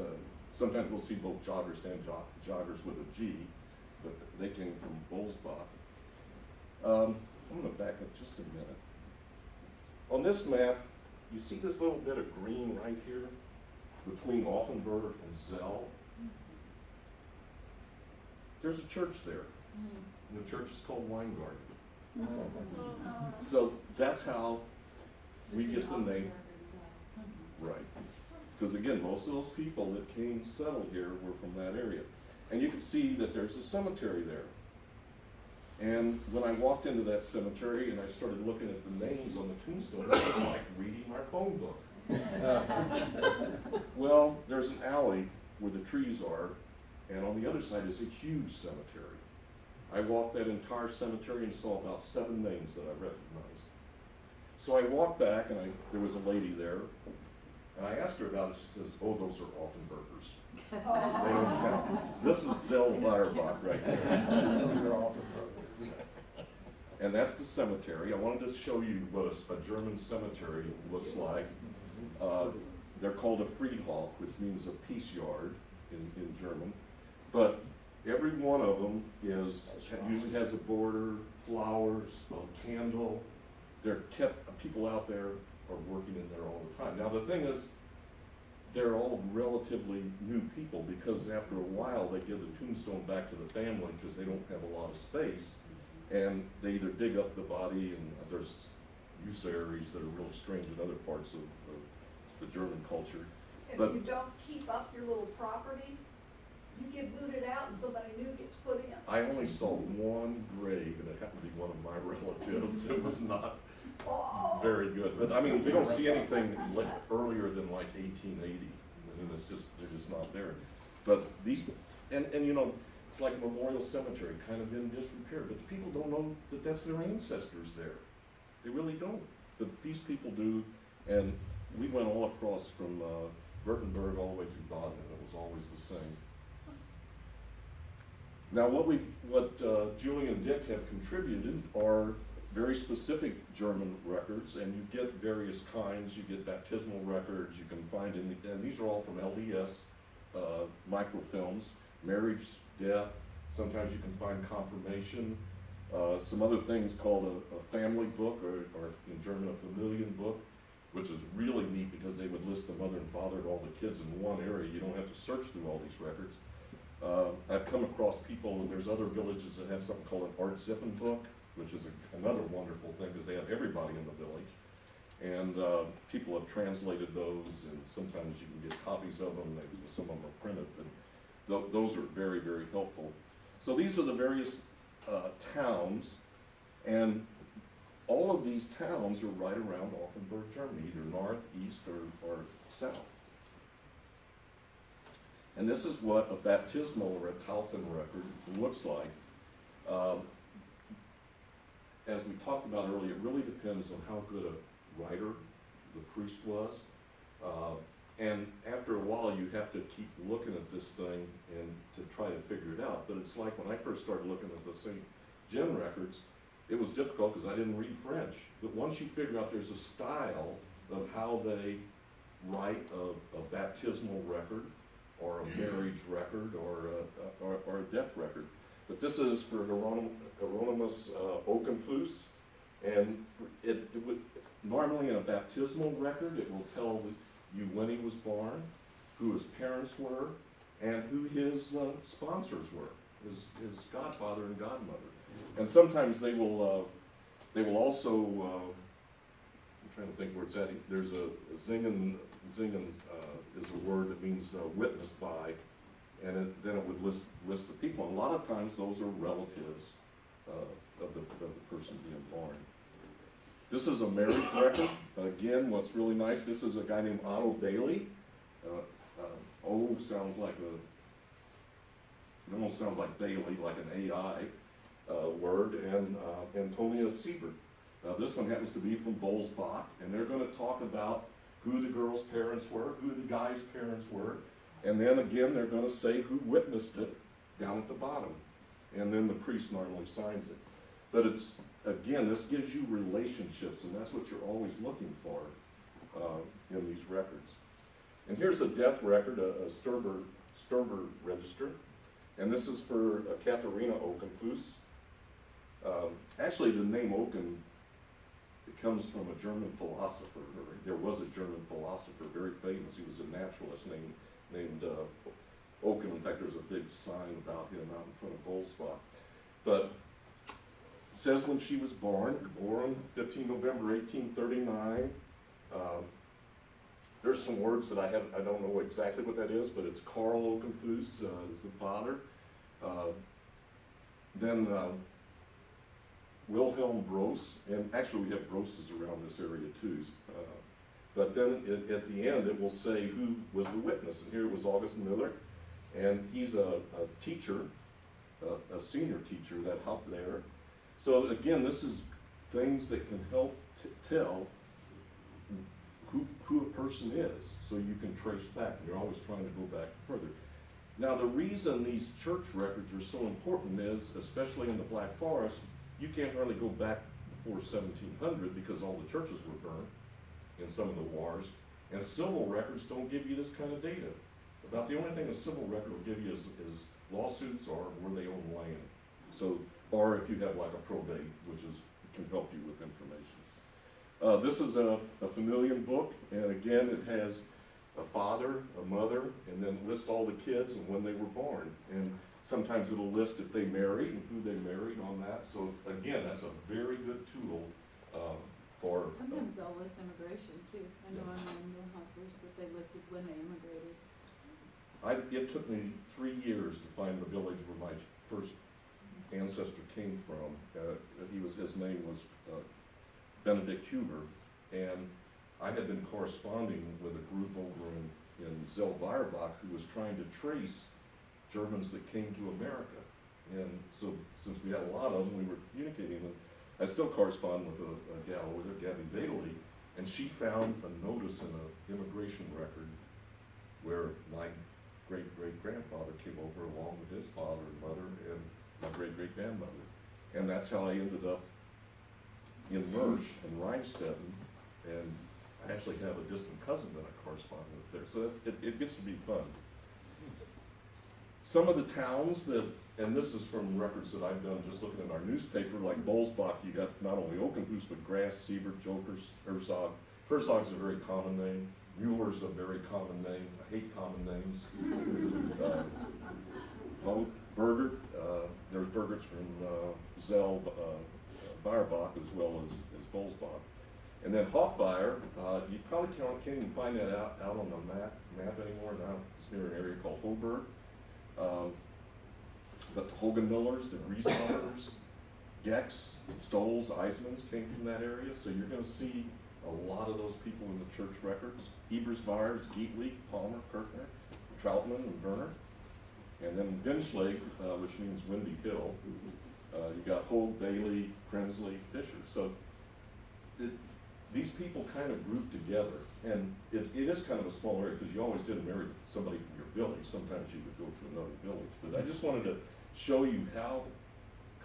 sometimes we'll see both Joggers and Joggers with a G, but they came from Bolsbach. I'm going to back up just a minute. On this map, you see this little bit of green right here between Offenburg and Zell? There's a church there, and the church is called Weingarten. So that's how we get the name. Right. Because again, most of those people that came settled here were from that area. And you can see that there's a cemetery there. And when I walked into that cemetery and I started looking at the names on the tombstone, it was like reading our phone book. Well, there's an alley where the trees are, and on the other side is a huge cemetery. I walked that entire cemetery and saw about 7 names that I recognized. So I walked back, and there was a lady there, and I asked her about it. She says, "Oh, those are Offenburgers. They don't count. This is Zell Weierbach right there." Those are Offenburgers. And that's the cemetery. I wanted to show you what a German cemetery looks like. They're called a Friedhof, which means a peace yard in German. But every one of them usually has a border, flowers, a candle. They're kept, people out there are working in there all the time. Now the thing is, they're all relatively new people because after a while they give the tombstone back to the family because they don't have a lot of space. And they either dig up the body, and there's usaries that are really strange in other parts of the German culture. If But you don't keep up your little property, you get booted out and somebody new gets put in. I only saw one grave, and it happened to be one of my relatives that was not very good. But I mean, we don't see anything earlier than like 1880. I mean, they're just not there. But these and you know, it's like a memorial cemetery, kind of in disrepair, but the people don't know that that's their ancestors there. They really don't, but these people do, and we went all across from Württemberg all the way through Baden, and it was always the same. Now, what Julie and Dick have contributed are very specific German records, and you get various kinds. You get baptismal records. You can find and these are all from LDS microfilms, marriage, death. Sometimes you can find confirmation. Some other things called a family book, or in German a Familienbuch, which is really neat because they would list the mother and father and all the kids in one area. You don't have to search through all these records. I've come across people, and there's other villages that have something called an Artzippenbuch, which is another wonderful thing because they have everybody in the village. And people have translated those, and sometimes you can get copies of them. Some of them are printed, but those are very, very helpful. So these are the various towns, and all of these towns are right around Offenburg, Germany, either north, east, or south. And this is what a baptismal or a Taufen record looks like. As we talked about earlier, it really depends on how good a writer the priest was. And after a while, you have to keep looking at this thing and to try to figure it out. But it's like when I first started looking at the St. Gen records, it was difficult because I didn't read French. But once you figure out there's a style of how they write a baptismal record, or a marriage record, or a death record. But this is for Hieronymus Okenfuss, and it would, normally in a baptismal record, it will tell you when he was born, who his parents were, and who his sponsors were, his godfather and godmother. And sometimes they will also, I'm trying to think where it's at, there's a Zingen is a word that means witnessed by, and then it would list the people. And a lot of times those are relatives of the person being born. This is a marriage record. Again, what's really nice, this is a guy named Otto Bailey. O sounds like it almost sounds like Bailey, like an AI word, and Antonia Siebert. This one happens to be from Bolsbach, and they're going to talk about who the girl's parents were, who the guy's parents were, and then again they're going to say who witnessed it down at the bottom, and then the priest normally signs it. But it's, again, this gives you relationships, and that's what you're always looking for in these records. And here's a death record, a Sturber register, and this is for Katharina Okenfuss. Actually, the name Oken, it comes from a German philosopher. There was a German philosopher, very famous. He was a naturalist named Oken. In fact, there's a big sign about him out in front of Bolsbach. But it says when she was born 15 November 1839. There's some words that I don't know exactly what that is, but it's Karl Okenfuss is the father. Then Wilhelm Bross, and actually we have Brosses around this area too. But then at the end it will say who was the witness, and here it was August Miller, and he's a teacher, a senior teacher that helped there. So again, this is things that can help tell who a person is, so you can trace back, and you're always trying to go back further. Now the reason these church records are so important is, especially in the Black Forest, you can't really go back before 1700 because all the churches were burned in some of the wars, and civil records don't give you this kind of data. About the only thing a civil record will give you is lawsuits or where they own land. So, or if you have like a probate, which can help you with information. This is a Familienbuch, and again it has a father, a mother, and then list all the kids and when they were born. And sometimes it'll list if they married and who they married on that. So again, that's a very good tool for. Sometimes they'll list immigration too. I know on my new houses that they listed when they immigrated. It took me 3 years to find the village where my first ancestor came from. His name was Benedict Huber, and I had been corresponding with a group over in Zellweierbach who was trying to trace Germans that came to America. And so, since we had a lot of them, we were communicating, and I still correspond with a gal with her, Gabby Bailey, and she found a notice in an immigration record where my great-great-grandfather came over along with his father and mother and my great-great-grandmother. And that's how I ended up in Mersch and Rhinestetten, and I actually have a distant cousin that I correspond with there, so it gets to be fun. Some of the towns that, and this is from records that I've done just looking at our newspaper, like Bolsbach, you got not only Oakenhoos, but Grass, Siebert, Jokers, Herzog. Herzog's a very common name. Mueller's a very common name. I hate common names. Bergert, there's Bergerts from Zell, Beierbach, as well as Bolsbach. And then Hoffweier, you probably can't even find that out on the map anymore. Now it's near an area called Hoburg. But the Hogenmillers, the Griesbachers, Gex, Stolz, Eismans came from that area. So you're going to see a lot of those people in the church records. Ebersweiers, Geetweek, Palmer, Kirchner, Troutman, and Werner. And then Winschlag, which means Windy Hill. You got Hogue, Bailey, Krensley, Fisher. So these people kind of grouped together. And it is kind of a small area because you always didn't marry somebody from your village. Sometimes you would go to another village. But I just wanted to show you how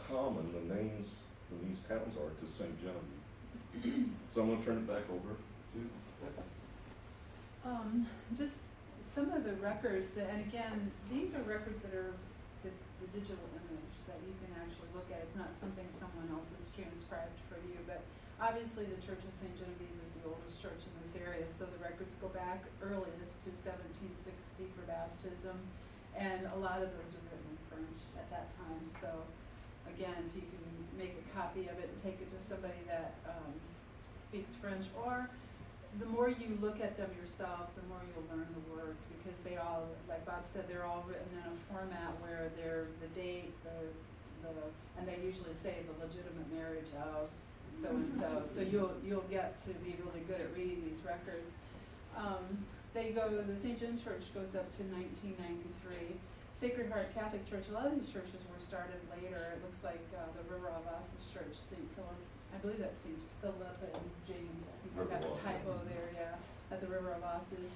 common the names from these towns are to St. Genevieve. So I'm going to turn it back over to Just some of the records, and again, these are records that are the digital image that you can actually look at. It's not something someone else has transcribed for you, but obviously the Church of St. Genevieve is the oldest church in this area, so the records go back earliest to 1760 for baptism, and a lot of those are written in French at that time. So again, if you can make a copy of it and take it to somebody that speaks French, or the more you look at them yourself, the more you'll learn the words, because they all, like Bob said, they're all written in a format where they're the date, and they usually say the legitimate marriage of so-and-so. So you'll get to be really good at reading these records. The St. John Church goes up to 1993. Sacred Heart Catholic Church, a lot of these churches were started later. It looks like the River of Ass's Church, St. Philip, I believe that's St. Philip and James. I think I got a typo there, yeah, at the River of Ass's.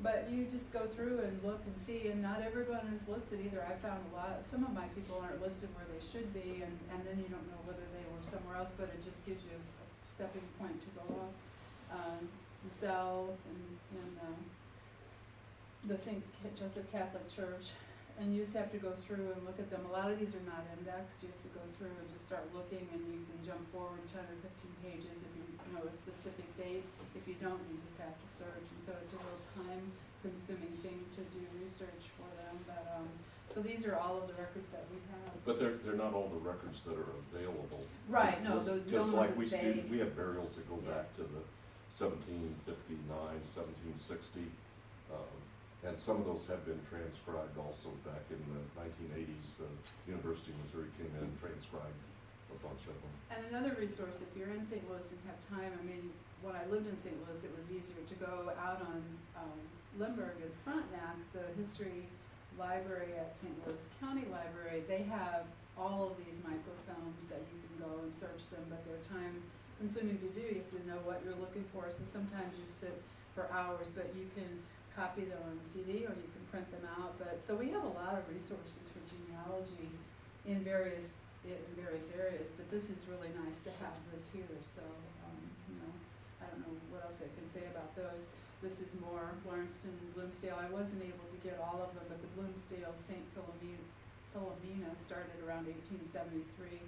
But you just go through and look and see, and not everyone is listed either. I found some of my people aren't listed where they should be, and then you don't know whether they were somewhere else, but it just gives you a stepping point to go off. Zell and the St. Joseph Catholic Church, and you just have to go through and look at them. A lot of these are not indexed. You have to go through and just start looking, and you can jump forward 10 or 15 pages if you know a specific date. If you don't, you just have to search, and so it's a real time-consuming thing to do research for them. But so these are all of the records that we have. But they're not all the records that are available. Right, no, the Because like ones that we have burials that go back to the 1759, 1760. And some of those have been transcribed also back in the 1980s. The University of Missouri came in and transcribed a bunch of them. And another resource, if you're in St. Louis and have time, I mean, when I lived in St. Louis, it was easier to go out on Limburg and Frontenac, the history library at St. Louis County Library. They have all of these microfilms that you can go and search them, but they're time consuming to do. You have to know what you're looking for, so sometimes you sit for hours, but you can copy them on CD or you can print them out. But so we have a lot of resources for genealogy in various areas, but this is really nice to have this here. So I don't know what else I can say about those. This is more Lawrencetown, Bloomsdale. I wasn't able to get all of them, but the Bloomsdale St. Philomena started around 1873,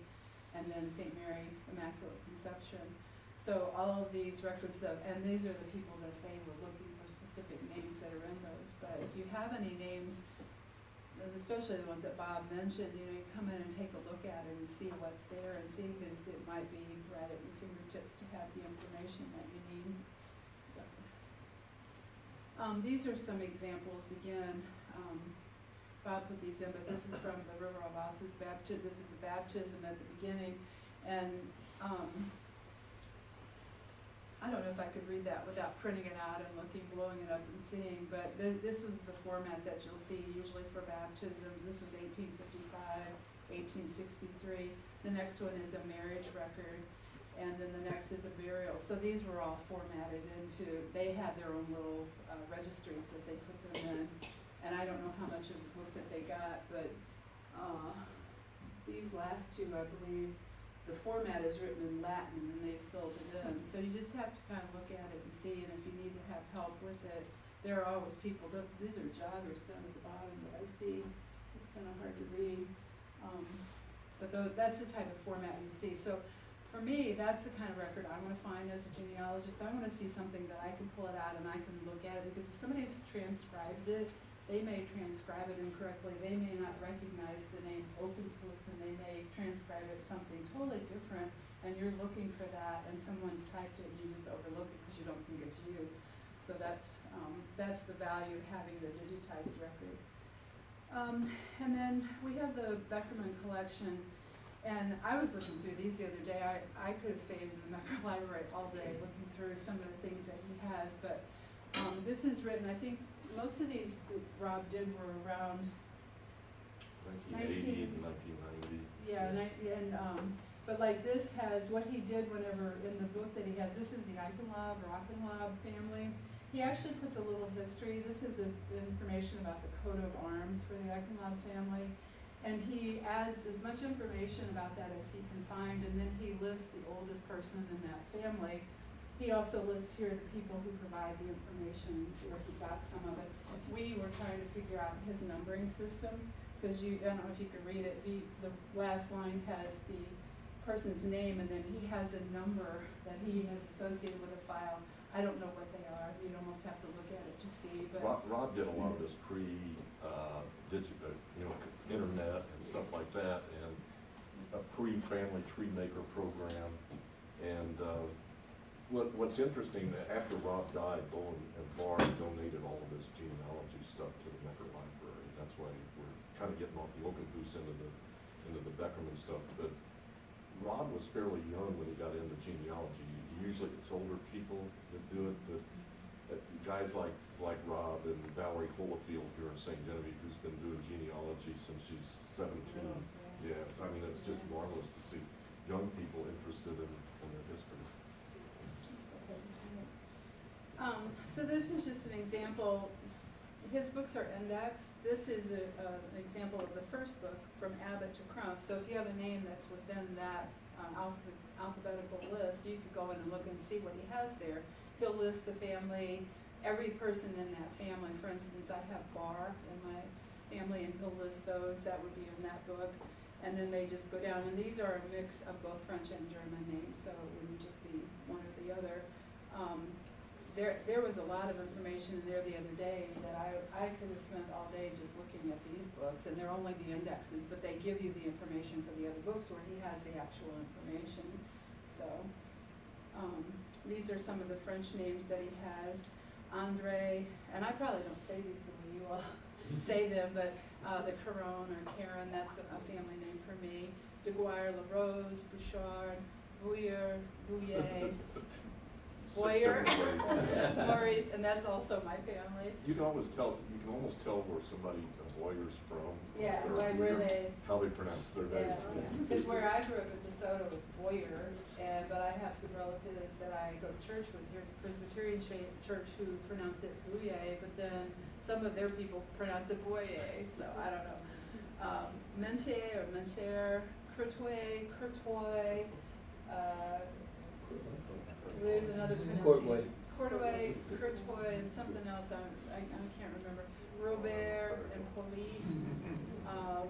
and then St. Mary Immaculate Conception. So all of these records and these are the people that they were looking for, specific names that are in those. But if you have any names, and especially the ones that Bob mentioned, you come in and take a look at it and see what's there and see, because it might be right at your fingertips to have the information that you need. These are some examples again. Bob put these in, but this is from the River of Ass's baptism. This is a baptism at the beginning, and I don't know if I could read that without printing it out and blowing it up and seeing, but this is the format that you'll see usually for baptisms. This was 1855, 1863. The next one is a marriage record, and then the next is a burial. So these were all formatted into, they had their own little registries that they put them in, and I don't know how much of the book that they got, but these last two, I believe, the format is written in Latin and they filled it in. So you just have to kind of look at it and see, and if you need to have help with it, there are always people, these are joggers down at the bottom that I see. It's kind of hard to read. But that's the type of format you see. So for me, that's the kind of record I want to find as a genealogist. I want to see something that I can pull it out and I can look at it, because if somebody transcribes it, they may transcribe it incorrectly. They may not recognize the name Openfus, and they may transcribe it something totally different, and you're looking for that, and someone's typed it, and you just overlook it because you don't think it's you. So that's the value of having the digitized record. And then we have the Beckerman collection, and I was looking through these the other day. I could have stayed in the Becker Library all day looking through some of the things that he has, but this is written, I think, most of these that Rob did were around 1980 and 1990. Yeah, but like this has, what he did whenever, in the book that he has, this is the Eichenlaub family. He actually puts a little history. This is information about the coat of arms for the Eichenlaub family. And he adds as much information about that as he can find, and then he lists the oldest person in that family. He also lists here the people who provide the information, where he got some of it. We were trying to figure out his numbering system, because I don't know if you can read it, the last line has the person's name, and then he has a number that he has associated with a file. I don't know what they are. You'd almost have to look at it to see. But Rob did a lot of this digital, internet and stuff like that, and a pre-family tree maker program, and what's interesting, after Rob died, Bo and Barr donated all of his genealogy stuff to the Becker Library. That's why we're kind of getting off the Openfus into the Beckerman stuff. But Rob was fairly young when he got into genealogy. Usually it's older people that do it, but guys like Rob and Valerie Holofield here in St. Genevieve, who's been doing genealogy since she's 17. Yes, I mean, it's just marvelous to see young people interested in their history. So this is just an example. His books are indexed. This is an example of the first book, From Abbott to Crump. So if you have a name that's within that alphabetical list, you could go in and look and see what he has there. He'll list the family, every person in that family. For instance, I have Barr in my family, and he'll list those. That would be in that book. And then they just go down. And these are a mix of both French and German names, so it wouldn't just be one or the other. There was a lot of information in there the other day that I could have spent all day just looking at these books, and they're only the indexes, but they give you the information for the other books where he has the actual information. So these are some of the French names that he has. Andre, and I probably don't say these the way you all say them, but the Caron or Karen, that's a family name for me. DeGuire, LaRose, Bouchard, Bouyer, Bouillet, Boyer, Maurice, and that's also my family. You can almost tell where somebody, a Boyer's from. Yeah, like where they, how they pronounce their name. because where I grew up in DeSoto, it's Boyer, but I have some relatives that I go to church with here, Presbyterian church, who pronounce it Bouillet, but then some of their people pronounce it Boyer, so I don't know. Mentier or Mentier, Courtois, Courtois, there's another pronunciation. Courtois, and something else I can't remember. Robert and Pauline,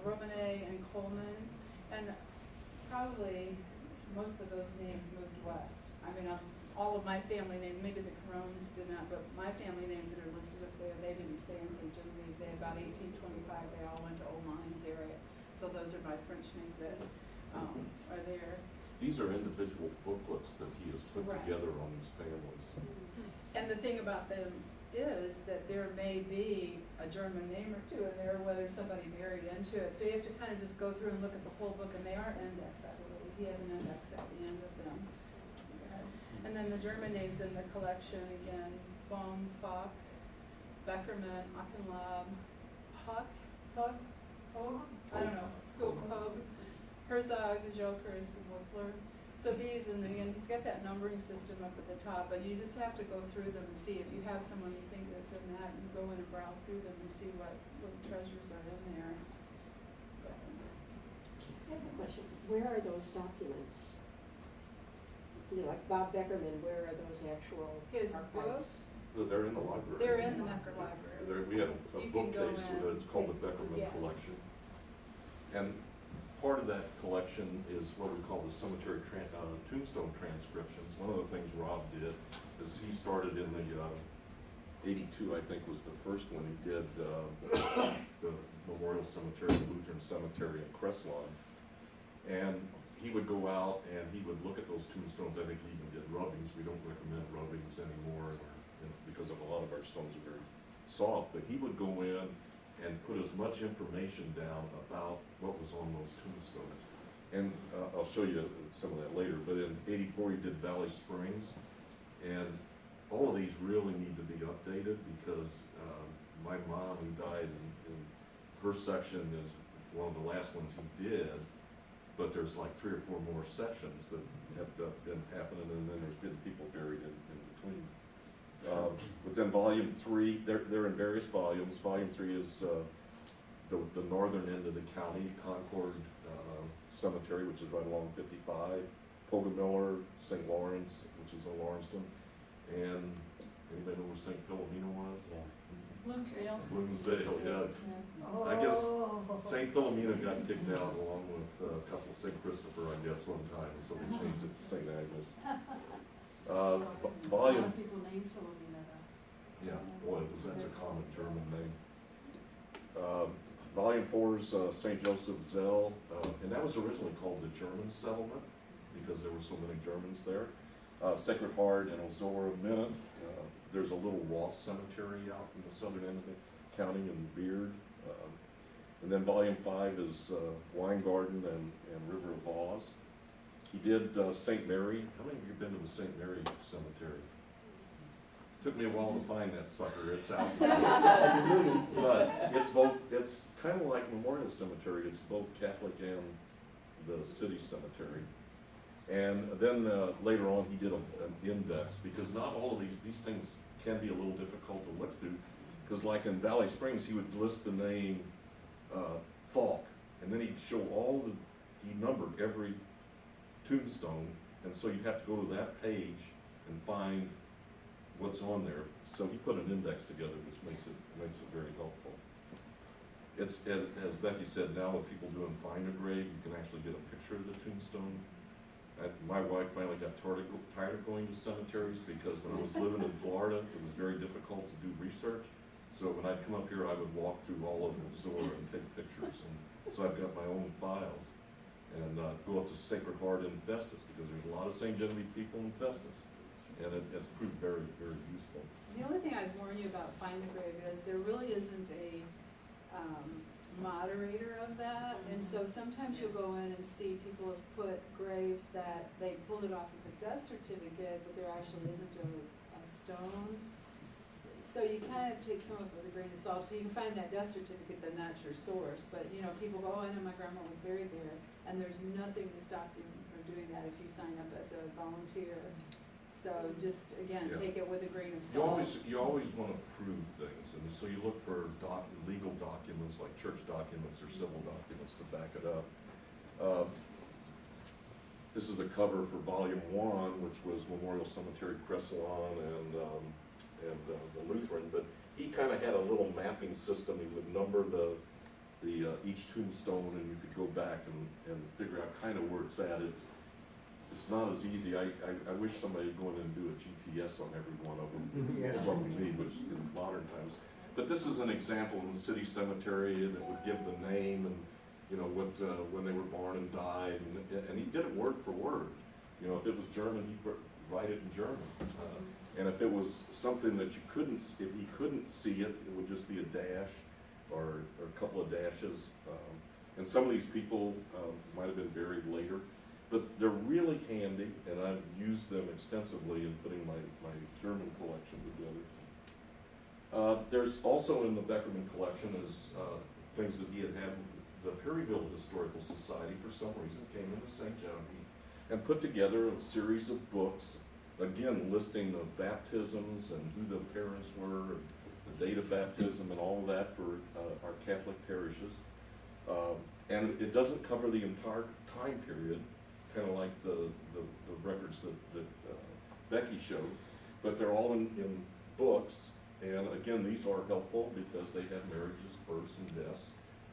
Romanet and Coleman, and probably most of those names moved west. I mean, all of my family names, maybe the Carones did not, but my family names that are listed up there, they didn't stay in St. Genevieve. They, about 1825, they all went to Old Mines area. So those are my French names that are there. These are individual booklets that he has put together on these families. And the thing about them is that there may be a German name or two in there, whether somebody married into it. So you have to kind of just go through and look at the whole book, and they are indexed, I believe. He has an index at the end of them. And then the German names in the collection, again, Baum, Fock, Beckerman, Achenlaub, Huck, Hug, Hog, I don't know, Hug, Herzog, Joker is the Wolfler. So these, and again, he's got that numbering system up at the top, but you just have to go through them and see if you have someone you think that's in that, you go in and browse through them and see what treasures are in there. But, I have a question. Where are those documents? You know, like Bob Beckerman, where are those actual his archives? books, They're in the library. they're in the Becker Library. We have a You can go bookcase in. with it, it's called the Beckerman Yeah. Collection. And part of that collection is what we call the cemetery tombstone transcriptions. One of the things Rob did is he started in the 82, I think was the first one. He did the Memorial Cemetery, the Lutheran Cemetery in Cresslawn. And he would go out and he would look at those tombstones. I think he even did rubbings. We don't recommend rubbings anymore because of a lot of our stones are very soft. But he would go in and put as much information down about what was on those tombstones. And I'll show you some of that later, but in '84 he did Valley Springs, and all of these really need to be updated because my mom, who died in her section, is one of the last ones he did, but there's like 3 or 4 more sections that have been happening, and then there's been people buried in between. But then volume 3, they're in various volumes. Volume 3 is the northern end of the county, Concord Cemetery, which is right along 55, Pogomiller, St. Lawrence, which is in Lawrencetown, and anybody know where St. Philomena was? Bloomsdale. Bloomsdale, yeah. I guess St. Philomena got kicked out along with a couple of St. Christopher, I guess, one time, so they changed it to St. Agnes. A lot Volume, of people named Philomena though. yeah, boy, that's a common German name. Volume 4 is St. Joseph Zell, and that was originally called the German Settlement because there were so many Germans there. Sacred Heart and Ozora Minute. There's a little Ross Cemetery out in the southern end of the county in Beard. And then Volume 5 is Weingarten and River of Oz. He did St. Mary. How many of you have been to the St. Mary Cemetery? Took me a while to find that sucker. It's out there. But it's kind of like Memorial Cemetery. It's both Catholic and the city cemetery. And then later on he did an index, because not all of these things can be a little difficult to look through. Because like in Valley Springs, he would list the name Falk, and then he'd show he numbered every tombstone, and so you'd have to go to that page and find what's on there. So he put an index together, which makes it very helpful. It's, as Becky said, now with people doing find a grave, you can actually get a picture of the tombstone. My wife finally got tired of going to cemeteries because when I was living in Florida, it was very difficult to do research. So when I'd come up here, I would walk through all of Missouri and take pictures. And so I've got my own files. And go up to Sacred Heart in Festus, because there's a lot of St. Genevieve people in Festus. And it's proved very, very useful. The only thing I'd warn you about Find a Grave is there really isn't a moderator of that, and so sometimes you'll go in and see people have put graves that they pulled it off of a death certificate, but there actually isn't a stone. So you kind of take some of it with a grain of salt. If you can find that death certificate, then that's your source. But you know, people go, oh, I know my grandma was buried there, and there's nothing to stop you from doing that if you sign up as a volunteer. So just, again, Yeah. take it with a grain of You salt. always want to prove things, and so you look for legal documents like church documents or civil documents to back it up. This is the cover for Volume 1, which was Memorial Cemetery, Cressalon, and the Lutheran. But he kind of had a little mapping system. He would number each tombstone, and you could go back and figure out kind of where it's at. It's not as easy. I wish somebody would go in and do a GPS on every one of them. Is what we need, which in modern times. But this is an example in the city cemetery, and it would give the name and what when they were born and died, and he did it word for word. You know, if it was German, he'd write it in German. And if it was something that if he couldn't see it, it would just be a dash or a couple of dashes. And some of these people might have been buried later. but they're really handy, and I've used them extensively in putting my German collection together. There's also in the Beckerman collection is things that he had the Perryville Historical Society, for some reason, came into St. Genevieve and put together a series of books, again, listing the baptisms and who the parents were, and the date of baptism and all of that for our Catholic parishes. And it doesn't cover the entire time period, kind of like the records that Becky showed, but they're all in books. And again, these are helpful because they have marriages, births, and deaths,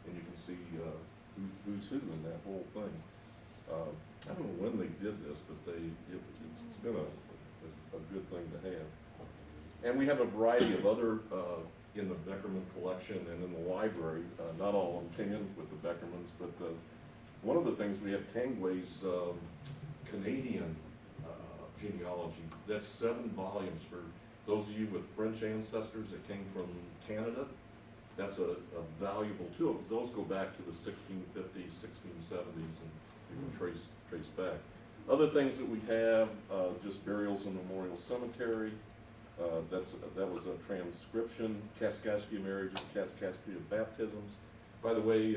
and you can see who's who in that whole thing. I don't know when they did this, but it's been a good thing to have. And we have a variety of other in the Beckerman collection and in the library, not all in opinion with the Beckermans, but one of the things we have Tangway's Canadian genealogy. That's 7 volumes for those of you with French ancestors that came from Canada. That's a valuable tool because those go back to the 1650s, 1670s, and you can trace back. Other things that we have, just burials in Memorial Cemetery. That was a transcription, Kaskaskia marriages, Kaskaskia baptisms. By the way,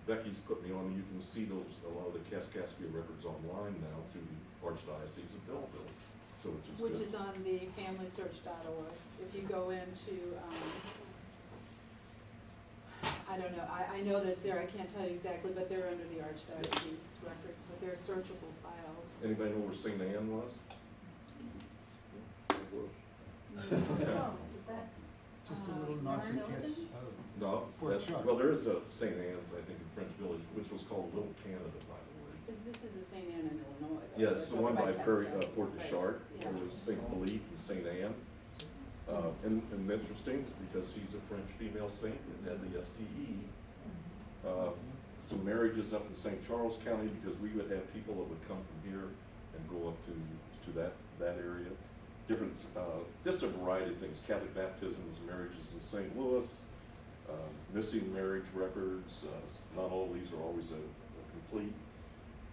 Becky's put me on, you can see a lot of the Kaskaskia records online now through the Archdiocese of Belleville, so which is good. Which is on the FamilySearch.org. If you go into, I don't know, I know that it's there, I can't tell you exactly, but they're under the Archdiocese records, but they're searchable files. Anybody know where St. Anne was? Oh, is that? Just a little north of Cass. No, Fort Chuck. well, there is a St. Anne's, I think, in French Village, which was called Little Canada, by the way. Because this is a St. Anne in Illinois, though. Yes, the one by Kaskaskia. Fort de Chartres, Yeah. there was St. Philippe and St. Anne. And interesting, because she's a French female saint that had the STE. Some marriages up in St. Charles County, because we would have people that would come from here and go up to that area. Different, just a variety of things, Catholic baptisms, marriages in St. Louis, missing marriage records, not all of these are always a complete.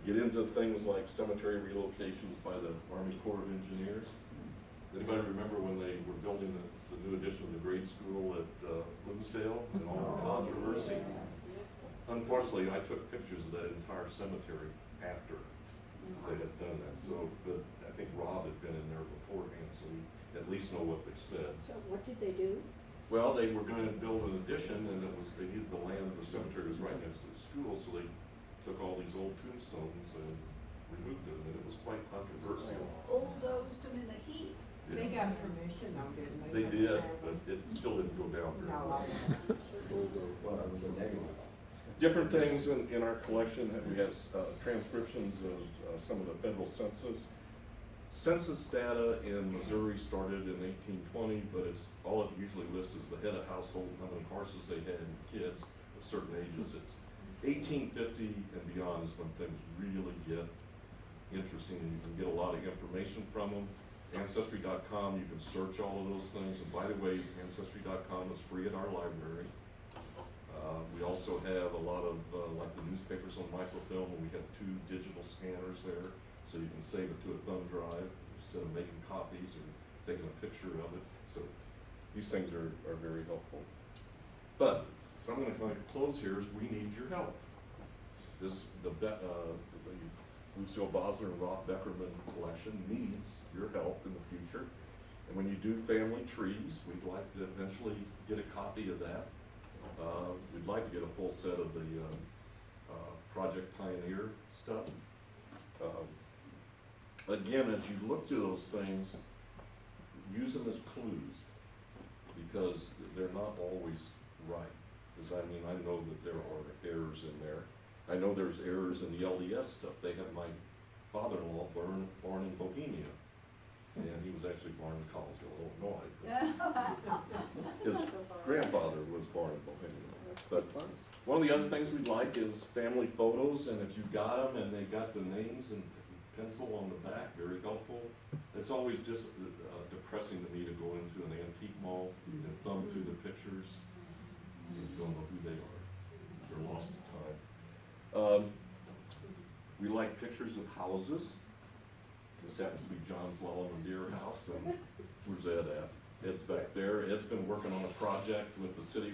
Get into things like cemetery relocations by the Army Corps of Engineers. Anybody remember when they were building the new addition of the grade school at Bloomsdale and all the controversy? Unfortunately, I took pictures of that entire cemetery after they had done that. So, but I think Rob had been in there beforehand, so we at least know what they said. So what did they do? Well, they were going to build an addition, and they needed the land. The cemetery was right next to the school, so they took all these old tombstones and removed them, and it was quite controversial. Bulldozed them in a heap. They got permission though, didn't They they? did, but it still didn't go down very No. well. Different things in our collection, we have transcriptions of some of the federal census. Census data in Missouri started in 1820, but all it usually lists is the head of household, how many horses they had and kids at certain ages. It's 1850 and beyond is when things really get interesting, and you can get a lot of information from them. Ancestry.com, you can search all of those things, and by the way, Ancestry.com is free at our library. We also have a lot of, like the newspapers on microfilm, and we have 2 digital scanners there, so you can save it to a thumb drive instead of making copies or taking a picture of it. So these things are very helpful. But, so I'm gonna kind of close here, is we need your help. The Lucille Bosler and Rob Beckerman collection needs your help in the future. And when you do family trees, we'd like to eventually get a copy of that. We'd like to get a full set of the Project Pioneer stuff. Again, as you look through those things, use them as clues, because they're not always right. Because I mean, I know that there are errors in there. I know there's errors in the LDS stuff. They have my father-in-law born in Bohemia, and he was actually born in Collinsville, Illinois. His grandfather was born in Bohemia. But one of the other things we'd like is family photos, and if you got them and they got the names and pencil on the back, very helpful. It's always just depressing to me to go into an antique mall and thumb through the pictures. You don't know who they are. They're lost to time. We like pictures of houses. This happens to be John's Lawn and Deer House, and where's Ed at? Ed's back there. Ed's been working on a project with the city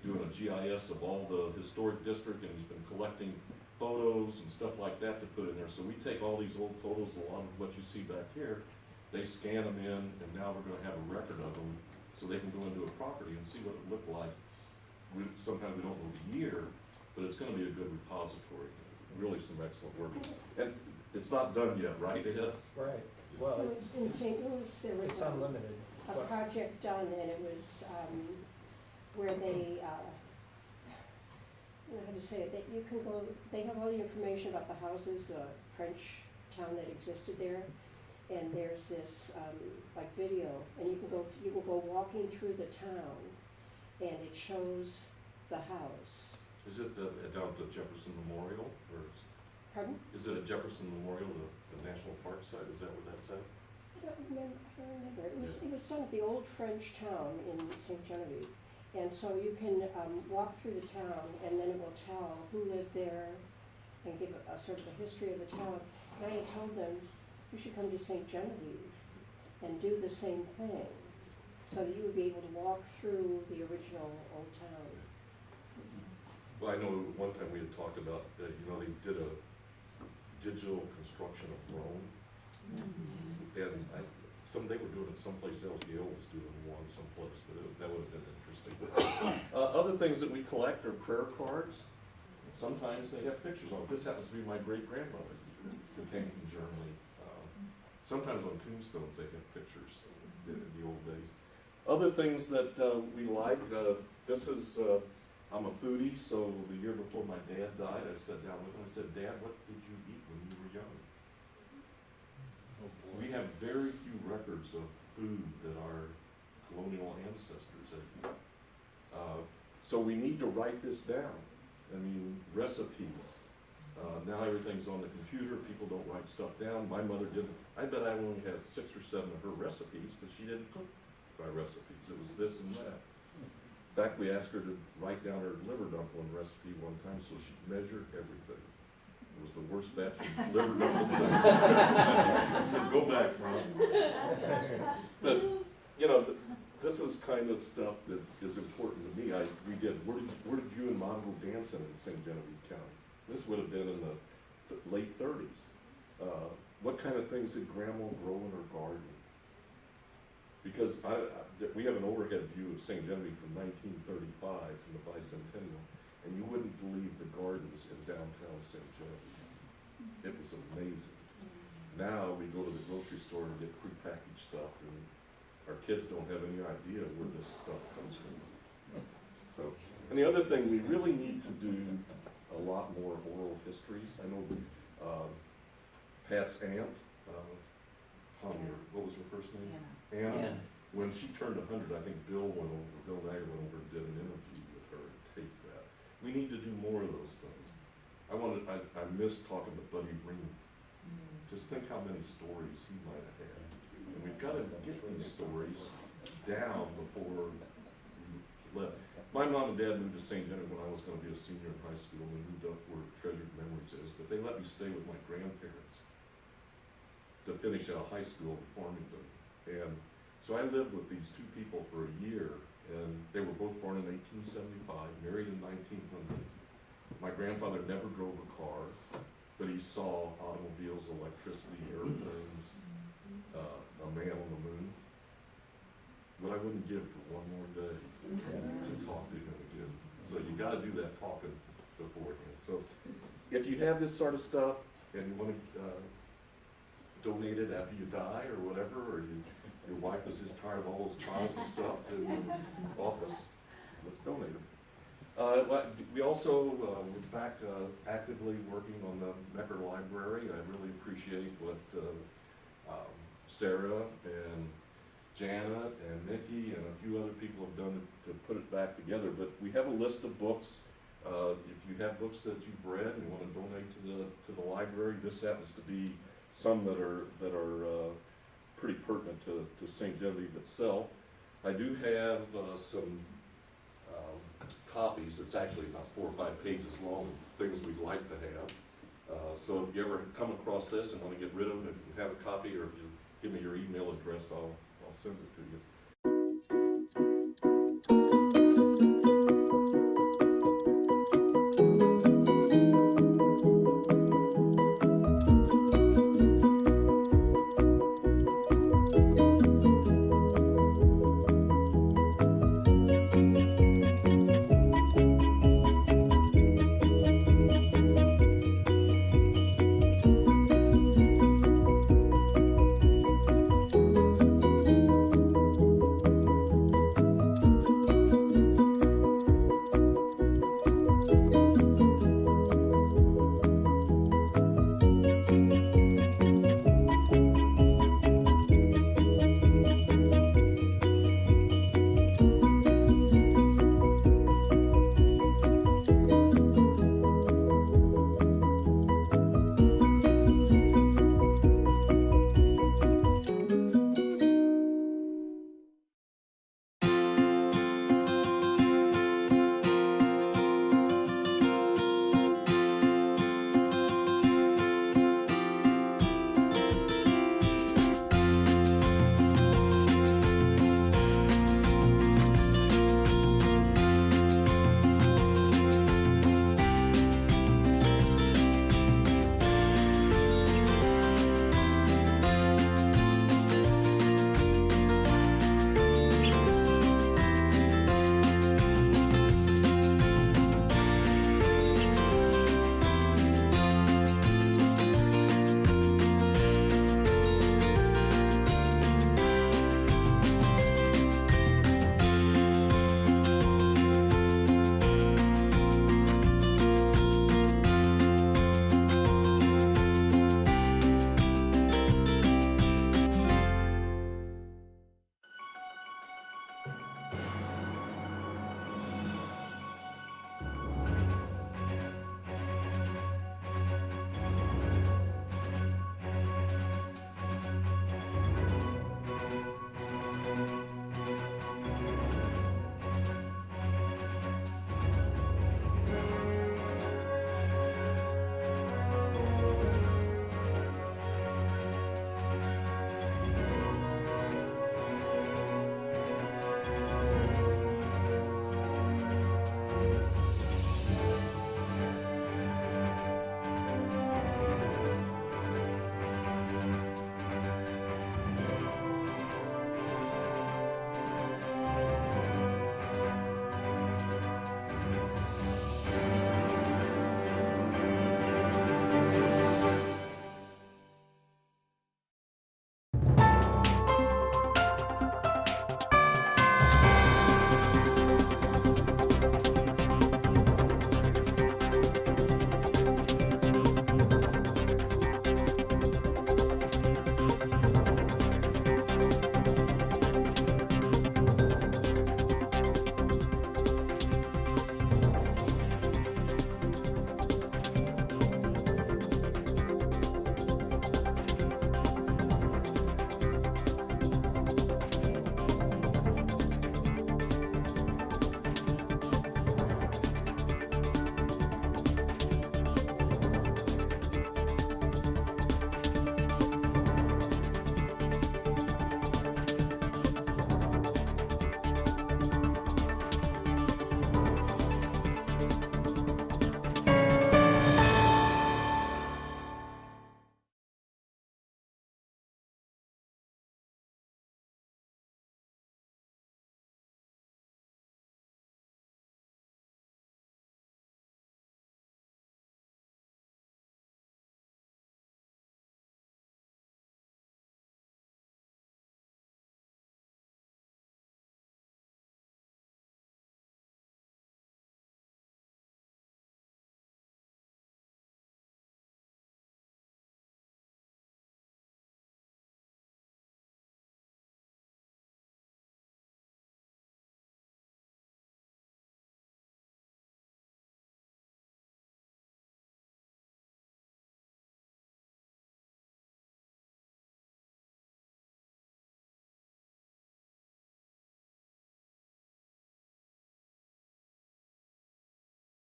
doing a GIS of all the historic district, and he's been collecting photos and stuff like that to put in there. So we take all these old photos, a lot of what you see back here, they scan them in, and now we're gonna have a record of them, so they can go into a property and see what it looked like. Sometimes we don't know the year, but it's gonna be a good repository. Really some excellent work. And it's not done yet, right, Ed? Right, well, It was in St. Louis, there was it's unlimited. a project done, and it was, where they, I don't know how to say it, that you can go, they have all the information about the houses, the French town that existed there, and there's this, like video, and you can go walking through the town, and it shows the house. Is it down at the Jefferson Memorial, or Pardon? is it at Jefferson Memorial, the National Park site? Is that what that's at? I don't remember. It was done at the old French town in St. Genevieve. And so you can walk through the town, and then it will tell who lived there and give a sort of a history of the town. And I had told them, you should come to St. Genevieve and do the same thing, so that you would be able to walk through the original old town. Well, I know one time we had talked about that, they did a digital construction of Rome. And they were doing it someplace else. Yale was doing one someplace, but that would have been interesting. But, other things that we collect are prayer cards. Sometimes they have pictures on it. This happens to be my great-grandmother who came from Germany. Sometimes on tombstones they have pictures in the old days. Other things that we like, this is, I'm a foodie, so the year before my dad died, I sat down with him and said, Dad, what did you eat when you were young? We have very few records of food that our colonial ancestors ate. So we need to write this down. I mean, recipes. Now everything's on the computer, people don't write stuff down. My mother didn't. I bet I only have 6 or 7 of her recipes, but she didn't cook by recipes. It was this and that. In fact, we asked her to write down her liver dumpling recipe one time, so she measured everything. It was the worst batch of liver dumplings I said, go back, Mom. But, this is kind of stuff that is important to me. Where did you and Mom go dancing in St. Genevieve County? This would have been in the late 30s. What kind of things did Grandma grow in her garden? Because we have an overhead view of St. Genevieve from 1935, from the bicentennial, and you wouldn't believe the gardens in downtown St. Genevieve. It was amazing. Now we go to the grocery store and get prepackaged stuff, and our kids don't have any idea where this stuff comes from. So, and the other thing, we really need to do a lot more oral histories. I know Pat's aunt, what was her first name? Anna. When she turned 100, I think Bill Nagger went over and did an interview with her and taped that. We need to do more of those things. I miss talking to Buddy Green. Just think how many stories he might have had. And we've got to get these stories down before we left. My mom and dad moved to St. Genevieve when I was going to be a senior in high school, and we moved up where Treasured Memories is, but they let me stay with my grandparents to finish out high school in Farmington. And so I lived with these 2 people for a year, and they were both born in 1875, married in 1900. My grandfather never drove a car, but he saw automobiles, electricity, airplanes, a man on the moon. What I wouldn't give for one more day to talk to him again. So you got to do that talking beforehand. So if you have this sort of stuff and you want to donate it after you die or whatever, or your wife is just tired of all those piles of stuff in the office, let's donate them. We also, we're back actively working on the Becker Library. I really appreciate what Sarah and Janet and Nikki and a few other people have done to put it back together. But we have a list of books. If you have books that you've read and you want to donate to the library, this happens to be some that are pretty pertinent to St. Genevieve itself. I do have some copies. It's actually about 4 or 5 pages long, things we'd like to have. So if you ever come across this and want to get rid of it, if you have a copy, or if you give me your email address, I'll send it to you.